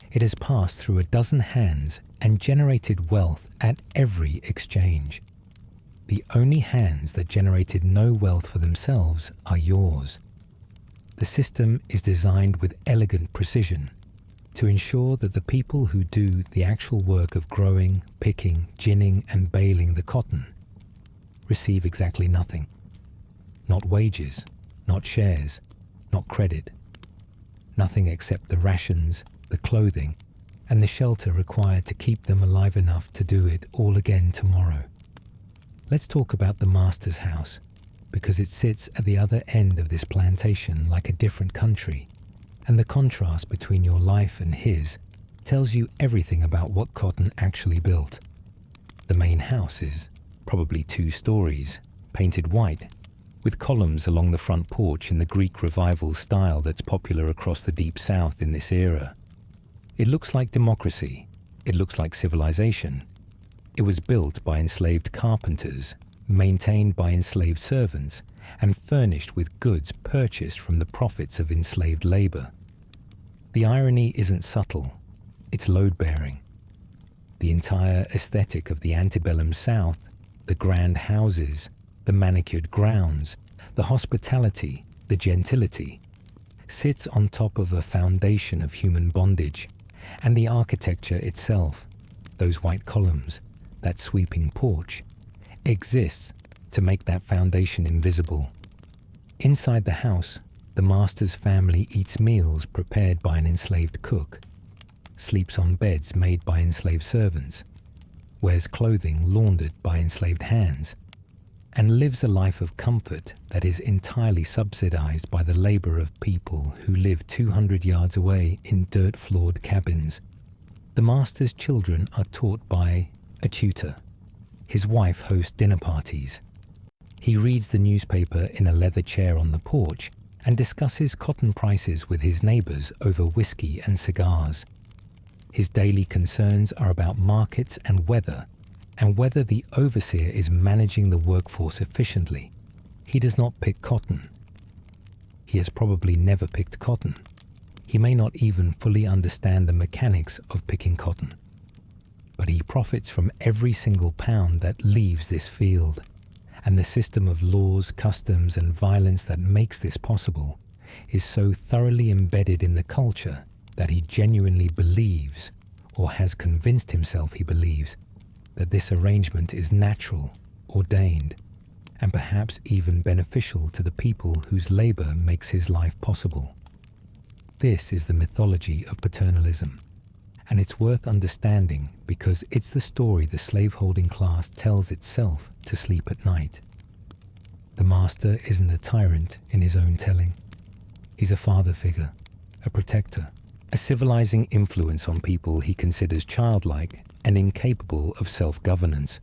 it has passed through a dozen hands and generated wealth at every exchange. The only hands that generated no wealth for themselves are yours. The system is designed with elegant precision to ensure that the people who do the actual work of growing, picking, ginning and baling the cotton receive exactly nothing. Not wages, not shares, not credit. Nothing except the rations, the clothing, and the shelter required to keep them alive enough to do it all again tomorrow. Let's talk about the master's house, because it sits at the other end of this plantation like a different country, and the contrast between your life and his tells you everything about what Cotton actually built. The main house is probably 2 stories, painted white, with columns along the front porch in the Greek Revival style that's popular across the Deep South in this era. It looks like democracy. It looks like civilization. It was built by enslaved carpenters, maintained by enslaved servants, and furnished with goods purchased from the profits of enslaved labor. The irony isn't subtle. It's load-bearing. The entire aesthetic of the antebellum South, the grand houses, the manicured grounds, the hospitality, the gentility, sits on top of a foundation of human bondage, and the architecture itself, those white columns, that sweeping porch, exists to make that foundation invisible. Inside the house, the master's family eats meals prepared by an enslaved cook, sleeps on beds made by enslaved servants, wears clothing laundered by enslaved hands, and lives a life of comfort that is entirely subsidized by the labor of people who live 200 yards away in dirt-floored cabins. The master's children are taught by a tutor. His wife hosts dinner parties. He reads the newspaper in a leather chair on the porch and discusses cotton prices with his neighbors over whiskey and cigars. His daily concerns are about markets and whether the overseer is managing the workforce efficiently. He does not pick cotton. He has probably never picked cotton. He may not even fully understand the mechanics of picking cotton, but he profits from every single pound that leaves this field, and the system of laws, customs, and violence that makes this possible is so thoroughly embedded in the culture that he genuinely believes, or has convinced himself he believes, that this arrangement is natural, ordained, and perhaps even beneficial to the people whose labor makes his life possible. This is the mythology of paternalism, and it's worth understanding because it's the story the slaveholding class tells itself to sleep at night. The master isn't a tyrant in his own telling. He's a father figure, a protector, a civilizing influence on people he considers childlike and incapable of self-governance.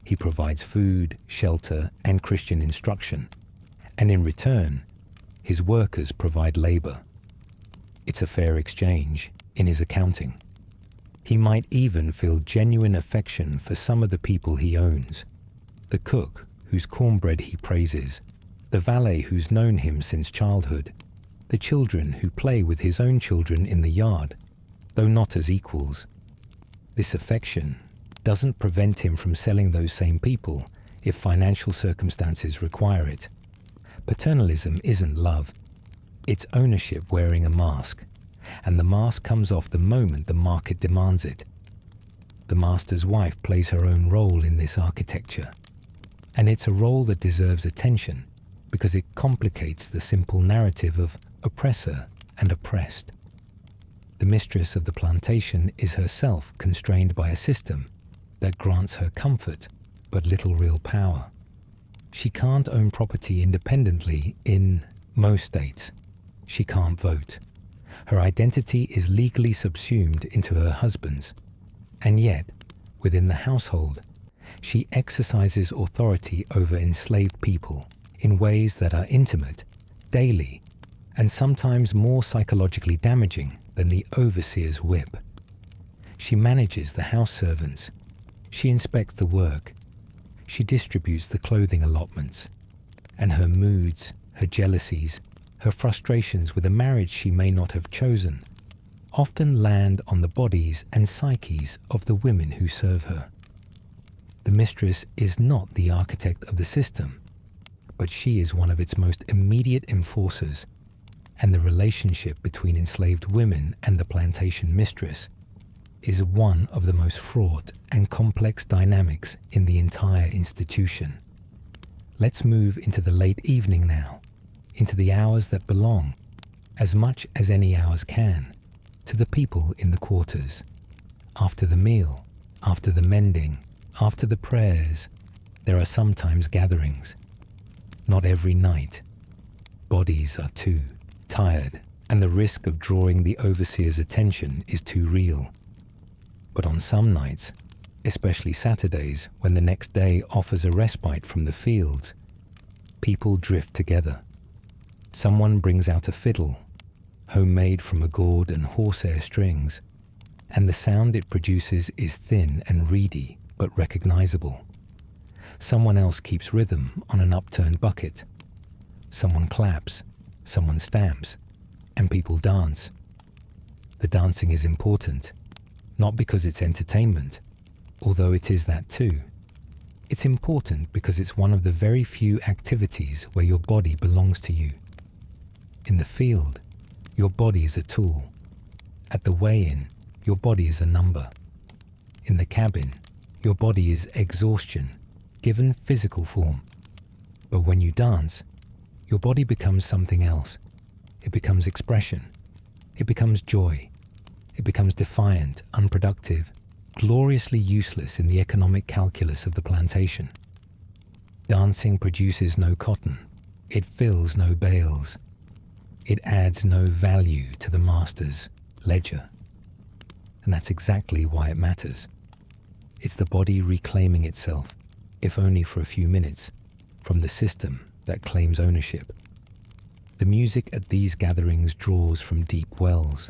He provides food, shelter, and Christian instruction, and in return, his workers provide labor. It's a fair exchange in his accounting. He might even feel genuine affection for some of the people he owns. The cook, whose cornbread he praises, the valet who's known him since childhood, the children who play with his own children in the yard, though not as equals. This affection doesn't prevent him from selling those same people if financial circumstances require it. Paternalism isn't love. It's ownership wearing a mask, and the mask comes off the moment the market demands it. The master's wife plays her own role in this architecture, and it's a role that deserves attention because it complicates the simple narrative of oppressor and oppressed. The mistress of the plantation is herself constrained by a system that grants her comfort but little real power. She can't own property independently in most states. She can't vote. Her identity is legally subsumed into her husband's, and yet, within the household, she exercises authority over enslaved people in ways that are intimate, daily, and sometimes more psychologically damaging than the overseer's whip. She manages the house servants. She inspects the work. She distributes the clothing allotments. And her moods, her jealousies, her frustrations with a marriage she may not have chosen often land on the bodies and psyches of the women who serve her. The mistress is not the architect of the system, but she is one of its most immediate enforcers, and the relationship between enslaved women and the plantation mistress is one of the most fraught and complex dynamics in the entire institution. Let's move into the late evening now, into the hours that belong, as much as any hours can, to the people in the quarters. After the meal, after the mending, after the prayers, there are sometimes gatherings. Not every night. Bodies are too tired, and the risk of drawing the overseer's attention is too real. But on some nights, especially Saturdays when the next day offers a respite from the fields, people drift together. Someone brings out a fiddle, homemade from a gourd and horsehair strings, and the sound it produces is thin and reedy but recognizable. Someone else keeps rhythm on an upturned bucket. Someone claps, someone stamps, and people dance. The dancing is important, not because it's entertainment, although it is that too. It's important because it's one of the very few activities where your body belongs to you. In the field, your body is a tool. At the weigh-in, your body is a number. In the cabin, your body is exhaustion, given physical form. But when you dance, your body becomes something else. It becomes expression. It becomes joy. It becomes defiant, unproductive, gloriously useless in the economic calculus of the plantation. Dancing produces no cotton. It fills no bales. It adds no value to the master's ledger. And that's exactly why it matters. It's the body reclaiming itself, if only for a few minutes, from the system that claims ownership. The music at these gatherings draws from deep wells.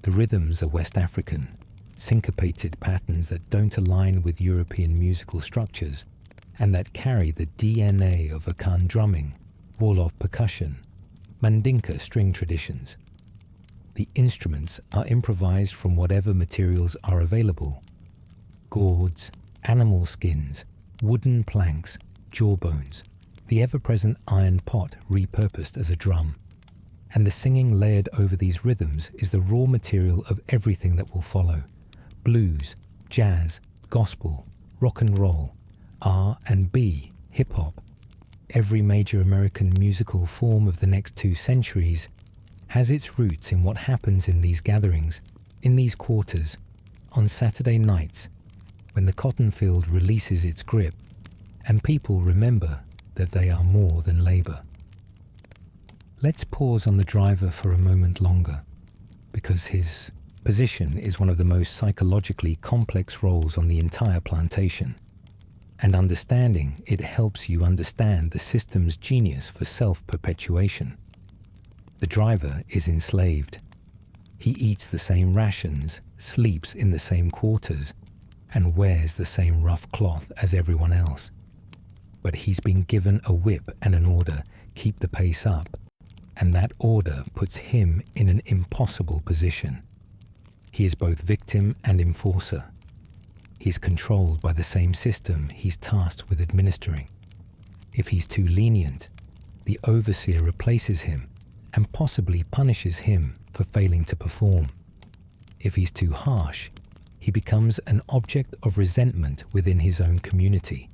The rhythms are West African, syncopated patterns that don't align with European musical structures and that carry the DNA of Akan drumming, Wolof percussion, Mandinka string traditions. The instruments are improvised from whatever materials are available: gourds, animal skins, wooden planks, jawbones, the ever-present iron pot repurposed as a drum. And the singing layered over these rhythms is the raw material of everything that will follow: blues, jazz, gospel, rock and roll, R&B, hip-hop. Every major American musical form of the next 2 centuries has its roots in what happens in these gatherings, in these quarters, on Saturday nights, when the cotton field releases its grip and people remember that they are more than labor. Let's pause on the driver for a moment longer, because his position is one of the most psychologically complex roles on the entire plantation, and understanding it helps you understand the system's genius for self-perpetuation. The driver is enslaved. He eats the same rations, sleeps in the same quarters, and wears the same rough cloth as everyone else. But he's been given a whip and an order: keep the pace up, and that order puts him in an impossible position. He is both victim and enforcer. He's controlled by the same system he's tasked with administering. If he's too lenient, the overseer replaces him and possibly punishes him for failing to perform. If he's too harsh, he becomes an object of resentment within his own community,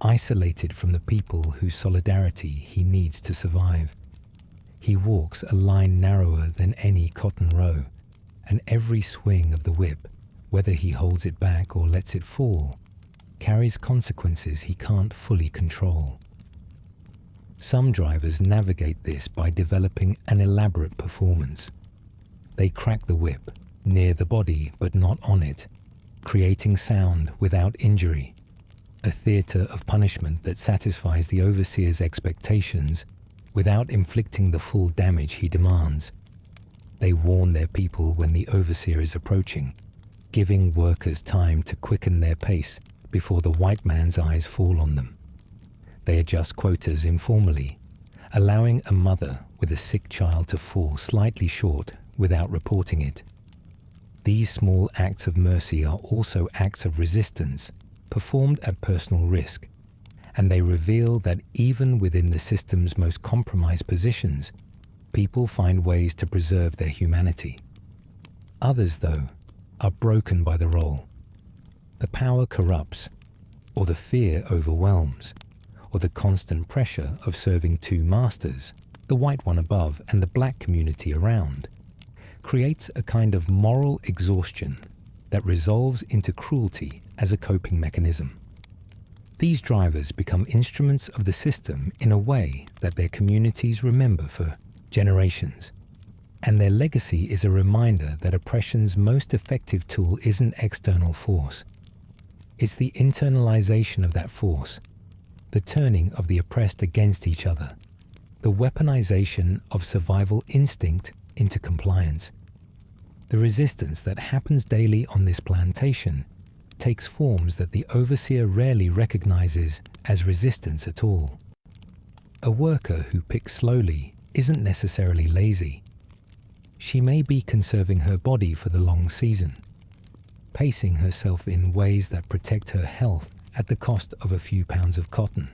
isolated from the people whose solidarity he needs to survive. He walks a line narrower than any cotton row, and every swing of the whip, whether he holds it back or lets it fall, carries consequences he can't fully control. Some drivers navigate this by developing an elaborate performance. They crack the whip, near the body but not on it, creating sound without injury, a theatre of punishment that satisfies the overseer's expectations without inflicting the full damage he demands. They warn their people when the overseer is approaching, giving workers time to quicken their pace before the white man's eyes fall on them. They adjust quotas informally, allowing a mother with a sick child to fall slightly short without reporting it. These small acts of mercy are also acts of resistance, performed at personal risk, and they reveal that even within the system's most compromised positions, people find ways to preserve their humanity. Others, though, are broken by the role. The power corrupts, or the fear overwhelms, or the constant pressure of serving 2 masters, the white one above and the black community around, creates a kind of moral exhaustion that resolves into cruelty as a coping mechanism. These drivers become instruments of the system in a way that their communities remember for generations, and their legacy is a reminder that oppression's most effective tool isn't external force. It's the internalization of that force, the turning of the oppressed against each other, the weaponization of survival instinct into compliance. The resistance that happens daily on this plantation takes forms that the overseer rarely recognizes as resistance at all. A worker who picks slowly isn't necessarily lazy. She may be conserving her body for the long season, pacing herself in ways that protect her health at the cost of a few pounds of cotton.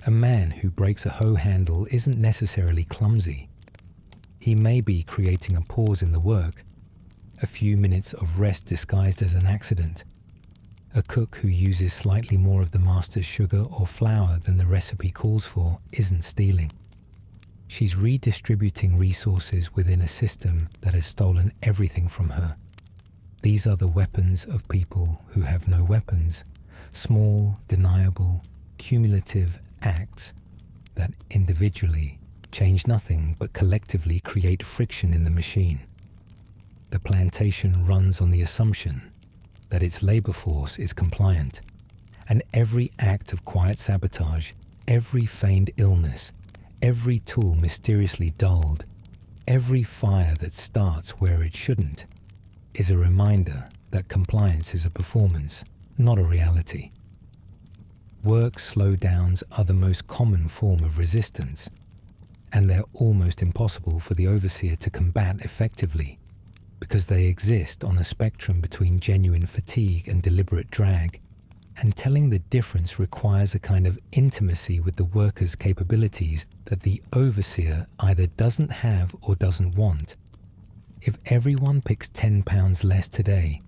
A man who breaks a hoe handle isn't necessarily clumsy. He may be creating a pause in the work, a few minutes of rest disguised as an accident. A cook who uses slightly more of the master's sugar or flour than the recipe calls for isn't stealing. She's redistributing resources within a system that has stolen everything from her. These are the weapons of people who have no weapons, small, deniable, cumulative acts that individually change nothing but collectively create friction in the machine. The plantation runs on the assumption that its labor force is compliant, and every act of quiet sabotage, every feigned illness, every tool mysteriously dulled, every fire that starts where it shouldn't, is a reminder that compliance is a performance, not a reality. Work slowdowns are the most common form of resistance, and they're almost impossible for the overseer to combat effectively, because they exist on a spectrum between genuine fatigue and deliberate drag, and telling the difference requires a kind of intimacy with the worker's capabilities that the overseer either doesn't have or doesn't want. If everyone picks 10 pounds less today,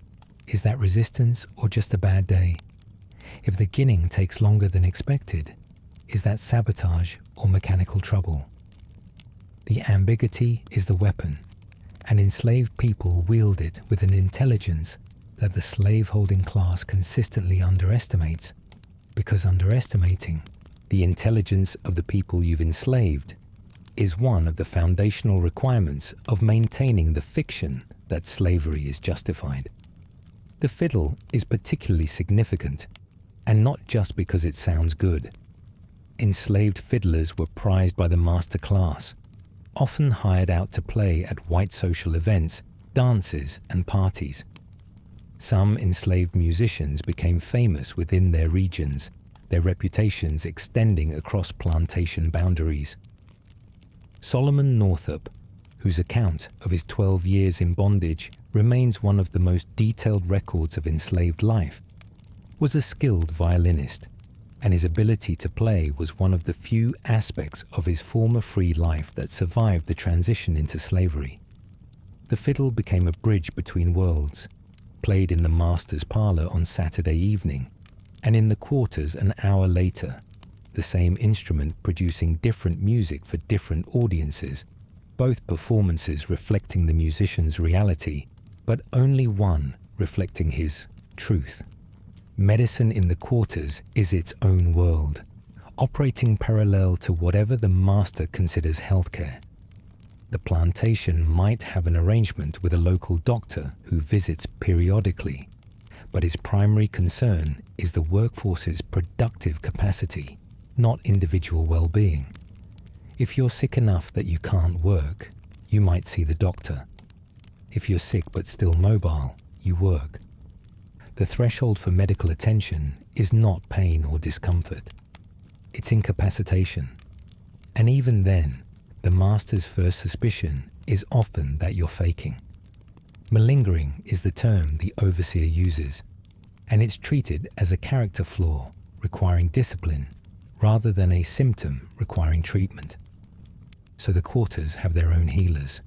is that resistance or just a bad day? If the ginning takes longer than expected, is that sabotage or mechanical trouble? The ambiguity is the weapon, and enslaved people wield it with an intelligence that the slave-holding class consistently underestimates, because underestimating the intelligence of the people you've enslaved is one of the foundational requirements of maintaining the fiction that slavery is justified. The fiddle is particularly significant, and not just because it sounds good. Enslaved fiddlers were prized by the master class, often hired out to play at white social events, dances, and parties. Some enslaved musicians became famous within their regions, their reputations extending across plantation boundaries. Solomon Northup, whose account of his 12 years in bondage remains one of the most detailed records of enslaved life, was a skilled violinist, and his ability to play was one of the few aspects of his former free life that survived the transition into slavery. The fiddle became a bridge between worlds, played in the master's parlor on Saturday evening, and in the quarters an hour later, the same instrument producing different music for different audiences, both performances reflecting the musician's reality, but only one reflecting his truth. Medicine in the quarters is its own world, operating parallel to whatever the master considers healthcare. The plantation might have an arrangement with a local doctor who visits periodically, but his primary concern is the workforce's productive capacity, not individual well-being. If you're sick enough that you can't work, you might see the doctor. If you're sick but still mobile, you work. The threshold for medical attention is not pain or discomfort. It's incapacitation. And even then, the master's first suspicion is often that you're faking. Malingering is the term the overseer uses, and it's treated as a character flaw requiring discipline rather than a symptom requiring treatment. So the quarters have their own healers.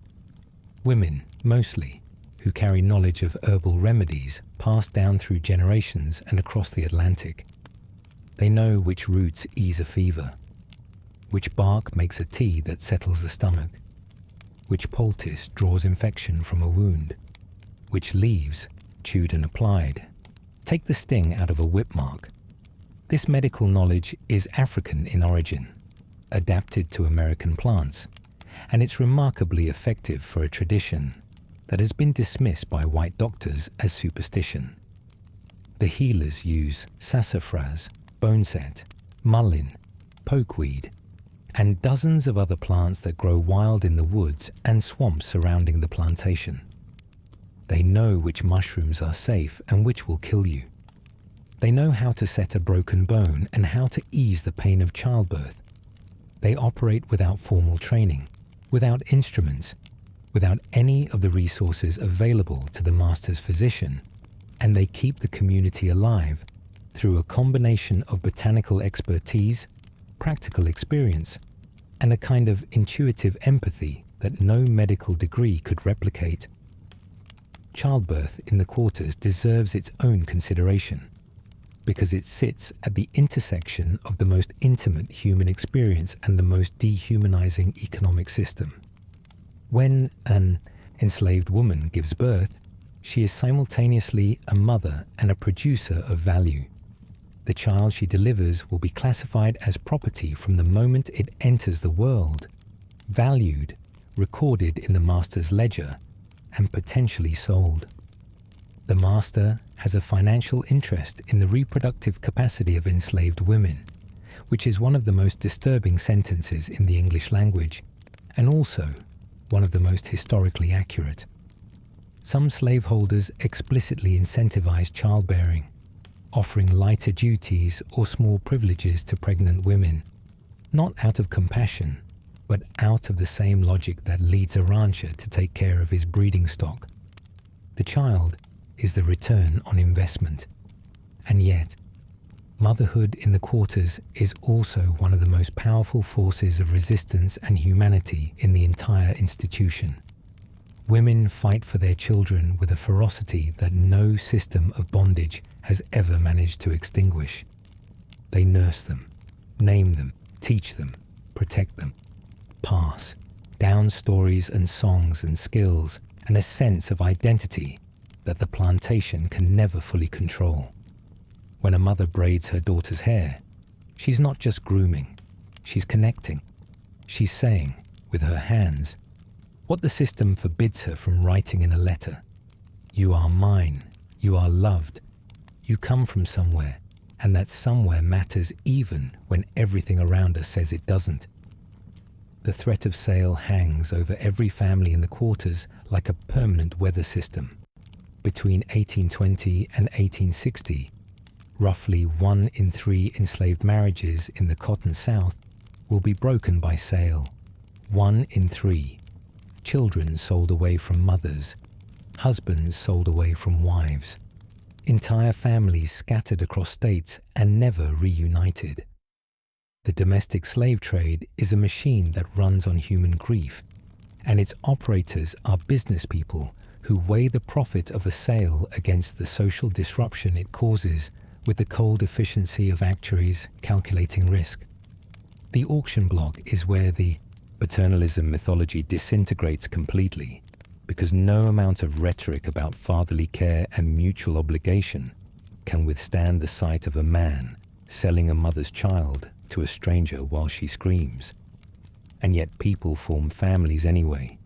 Women, mostly, who carry knowledge of herbal remedies passed down through generations and across the Atlantic. They know which roots ease a fever, which bark makes a tea that settles the stomach, which poultice draws infection from a wound, which leaves, chewed and applied, take the sting out of a whip mark. This medical knowledge is African in origin, adapted to American plants, and it's remarkably effective for a tradition that has been dismissed by white doctors as superstition. The healers use sassafras, boneset, mullein, pokeweed, and dozens of other plants that grow wild in the woods and swamps surrounding the plantation. They know which mushrooms are safe and which will kill you. They know how to set a broken bone and how to ease the pain of childbirth. They operate without formal training, without instruments, without any of the resources available to the master's physician, and they keep the community alive through a combination of botanical expertise, practical experience, and a kind of intuitive empathy that no medical degree could replicate. Childbirth in the quarters deserves its own consideration, because it sits at the intersection of the most intimate human experience and the most dehumanizing economic system. When an enslaved woman gives birth, she is simultaneously a mother and a producer of value. The child she delivers will be classified as property from the moment it enters the world, valued, recorded in the master's ledger, and potentially sold. The master has a financial interest in the reproductive capacity of enslaved women, which is one of the most disturbing sentences in the English language, and also one of the most historically accurate. Some slaveholders explicitly incentivize childbearing, offering lighter duties or small privileges to pregnant women, not out of compassion, but out of the same logic that leads a rancher to take care of his breeding stock. The child is the return on investment. And yet, motherhood in the quarters is also one of the most powerful forces of resistance and humanity in the entire institution. Women fight for their children with a ferocity that no system of bondage has ever managed to extinguish. They nurse them, name them, teach them, protect them, pass down stories and songs and skills and a sense of identity that the plantation can never fully control. When a mother braids her daughter's hair, she's not just grooming, she's connecting. She's saying, with her hands, what the system forbids her from writing in a letter. You are mine, you are loved, you come from somewhere, and that somewhere matters even when everything around us says it doesn't. The threat of sale hangs over every family in the quarters like a permanent weather system. Between 1820 and 1860, roughly 1 in 3 enslaved marriages in the Cotton South will be broken by sale. 1 in 3. Children sold away from mothers. Husbands sold away from wives. Entire families scattered across states and never reunited. The domestic slave trade is a machine that runs on human grief, and its operators are business people who weigh the profit of a sale against the social disruption it causes with the cold efficiency of actuaries calculating risk. The auction block is where the paternalism mythology disintegrates completely, because no amount of rhetoric about fatherly care and mutual obligation can withstand the sight of a man selling a mother's child to a stranger while she screams. And yet people form families anyway.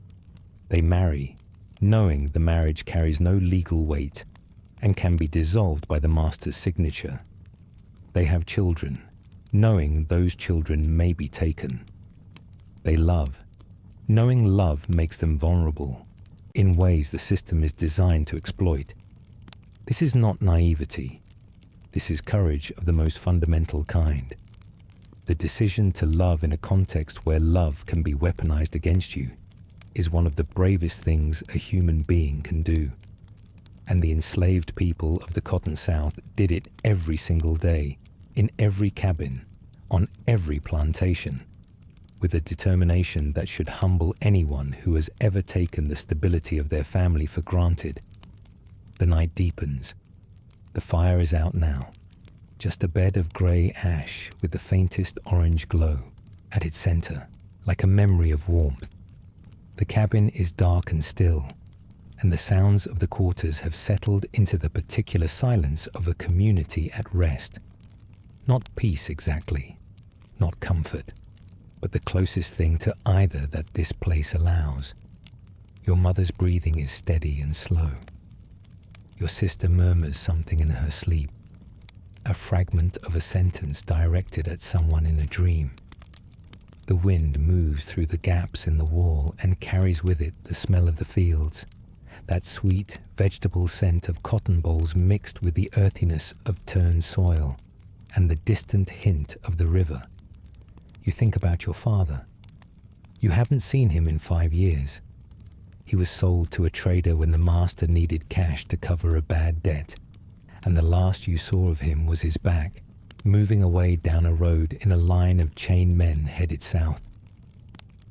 They marry, knowing the marriage carries no legal weight and can be dissolved by the master's signature. They have children, knowing those children may be taken. They love, knowing love makes them vulnerable in ways the system is designed to exploit. This is not naivety. This is courage of the most fundamental kind. The decision to love in a context where love can be weaponized against you is one of the bravest things a human being can do. And the enslaved people of the Cotton South did it every single day, in every cabin, on every plantation, with a determination that should humble anyone who has ever taken the stability of their family for granted. The night deepens. The fire is out now, just a bed of grey ash with the faintest orange glow at its center, like a memory of warmth. The cabin is dark and still, and the sounds of the quarters have settled into the particular silence of a community at rest. Not peace exactly, not comfort, but the closest thing to either that this place allows. Your mother's breathing is steady and slow. Your sister murmurs something in her sleep, a fragment of a sentence directed at someone in a dream. The wind moves through the gaps in the wall and carries with it the smell of the fields, that sweet vegetable scent of cotton bolls mixed with the earthiness of turned soil, and the distant hint of the river. You think about your father. You haven't seen him in 5 years. He was sold to a trader when the master needed cash to cover a bad debt, and the last you saw of him was his back, moving away down a road in a line of chained men headed south.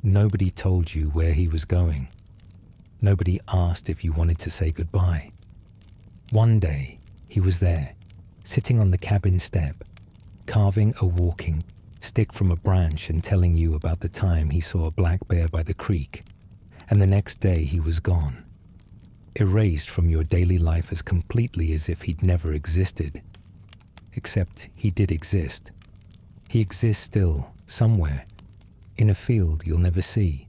Nobody told you where he was going. Nobody asked if you wanted to say goodbye. One day, he was there, sitting on the cabin step, carving a walking stick from a branch and telling you about the time he saw a black bear by the creek, and the next day he was gone, erased from your daily life as completely as if he'd never existed. Except he did exist. He exists still, somewhere, in a field you'll never see,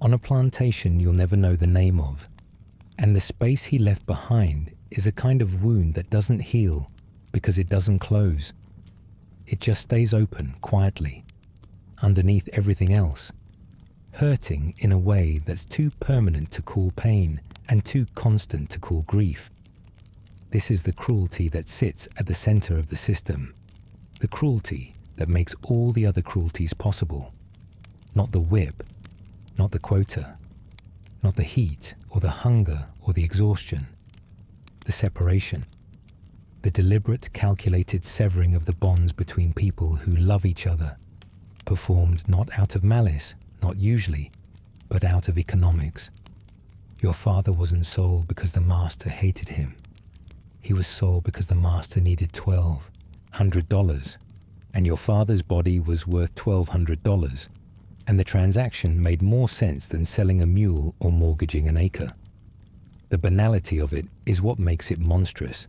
on a plantation you'll never know the name of, and the space he left behind is a kind of wound that doesn't heal because it doesn't close. It just stays open quietly, underneath everything else, hurting in a way that's too permanent to call pain and too constant to call grief. This is the cruelty that sits at the center of the system, the cruelty that makes all the other cruelties possible. not the whip, not the quota, not the heat or the hunger or the exhaustion, the separation, the deliberate, calculated severing of the bonds between people who love each other, performed not out of malice, not usually, but out of economics. Your father wasn't sold because the master hated him. He was sold because the master needed $1,200, and your father's body was worth $1,200, and the transaction made more sense than selling a mule or mortgaging an acre. The banality of it is what makes it monstrous.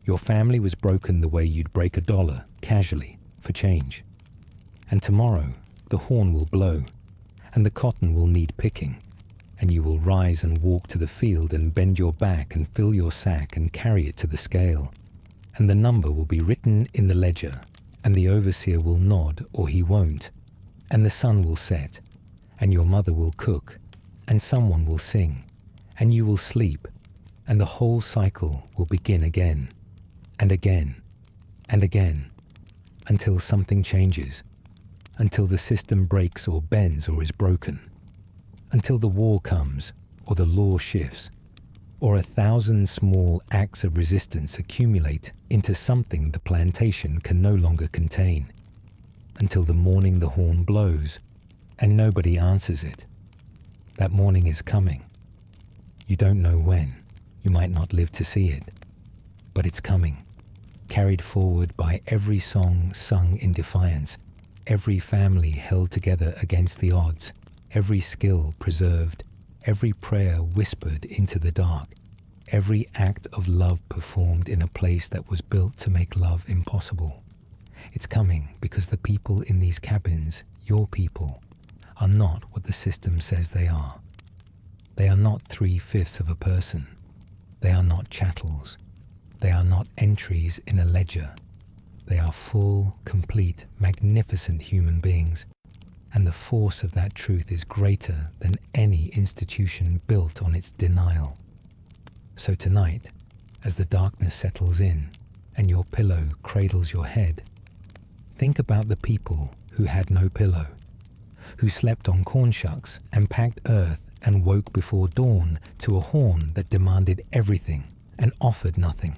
Your family was broken the way you'd break $1, casually, for change. And tomorrow, the horn will blow, and the cotton will need picking, and you will rise and walk to the field and bend your back and fill your sack and carry it to the scale, and the number will be written in the ledger, and the overseer will nod or he won't, and the sun will set, and your mother will cook, and someone will sing, and you will sleep, and the whole cycle will begin again, and again, and again, until something changes, until the system breaks or bends or is broken, until the war comes or the law shifts, or 1,000 small acts of resistance accumulate into something the plantation can no longer contain, until the morning the horn blows and nobody answers it. That morning is coming. You don't know when. You might not live to see it. But it's coming, carried forward by every song sung in defiance, every family held together against the odds, every skill preserved, every prayer whispered into the dark, every act of love performed in a place that was built to make love impossible. It's coming because the people in these cabins, your people, are not what the system says they are. They are not 3/5 of a person. They are not chattels. They are not entries in a ledger. They are full, complete, magnificent human beings, and the force of that truth is greater than any institution built on its denial. So tonight, as the darkness settles in and your pillow cradles your head, think about the people who had no pillow, who slept on corn shucks and packed earth and woke before dawn to a horn that demanded everything and offered nothing.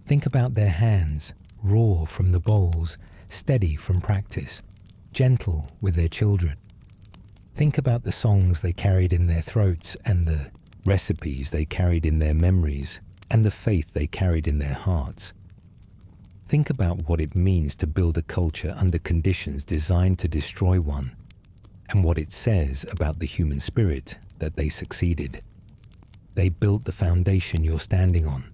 Think about their hands, raw from the bowls, steady from practice, gentle with their children. Think about the songs they carried in their throats and the recipes they carried in their memories and the faith they carried in their hearts. Think about what it means to build a culture under conditions designed to destroy one, and what it says about the human spirit that they succeeded. They built the foundation you're standing on.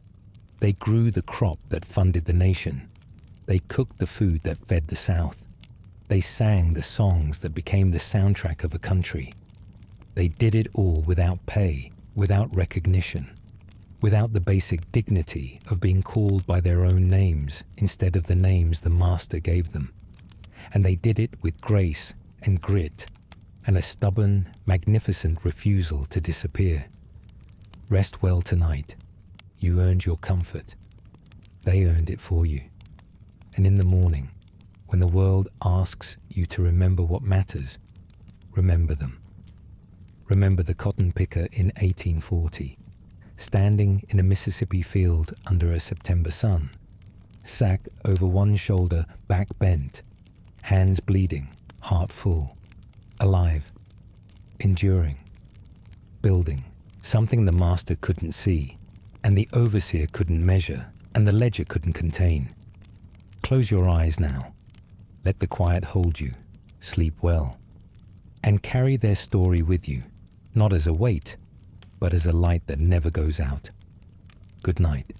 They grew the crop that funded the nation. They cooked the food that fed the South. They sang the songs that became the soundtrack of a country. They did it all without pay, without recognition, without the basic dignity of being called by their own names instead of the names the master gave them. And they did it with grace and grit and a stubborn, magnificent refusal to disappear. Rest well tonight. You earned your comfort. They earned it for you. And in the morning, when the world asks you to remember what matters, remember them. Remember the cotton picker in 1840, standing in a Mississippi field under a September sun, sack over one shoulder, back bent, hands bleeding, heart full, alive, enduring, building, something the master couldn't see, and the overseer couldn't measure, and the ledger couldn't contain. Close your eyes now. Let the quiet hold you. Sleep well. And carry their story with you, not as a weight, but as a light that never goes out. Good night.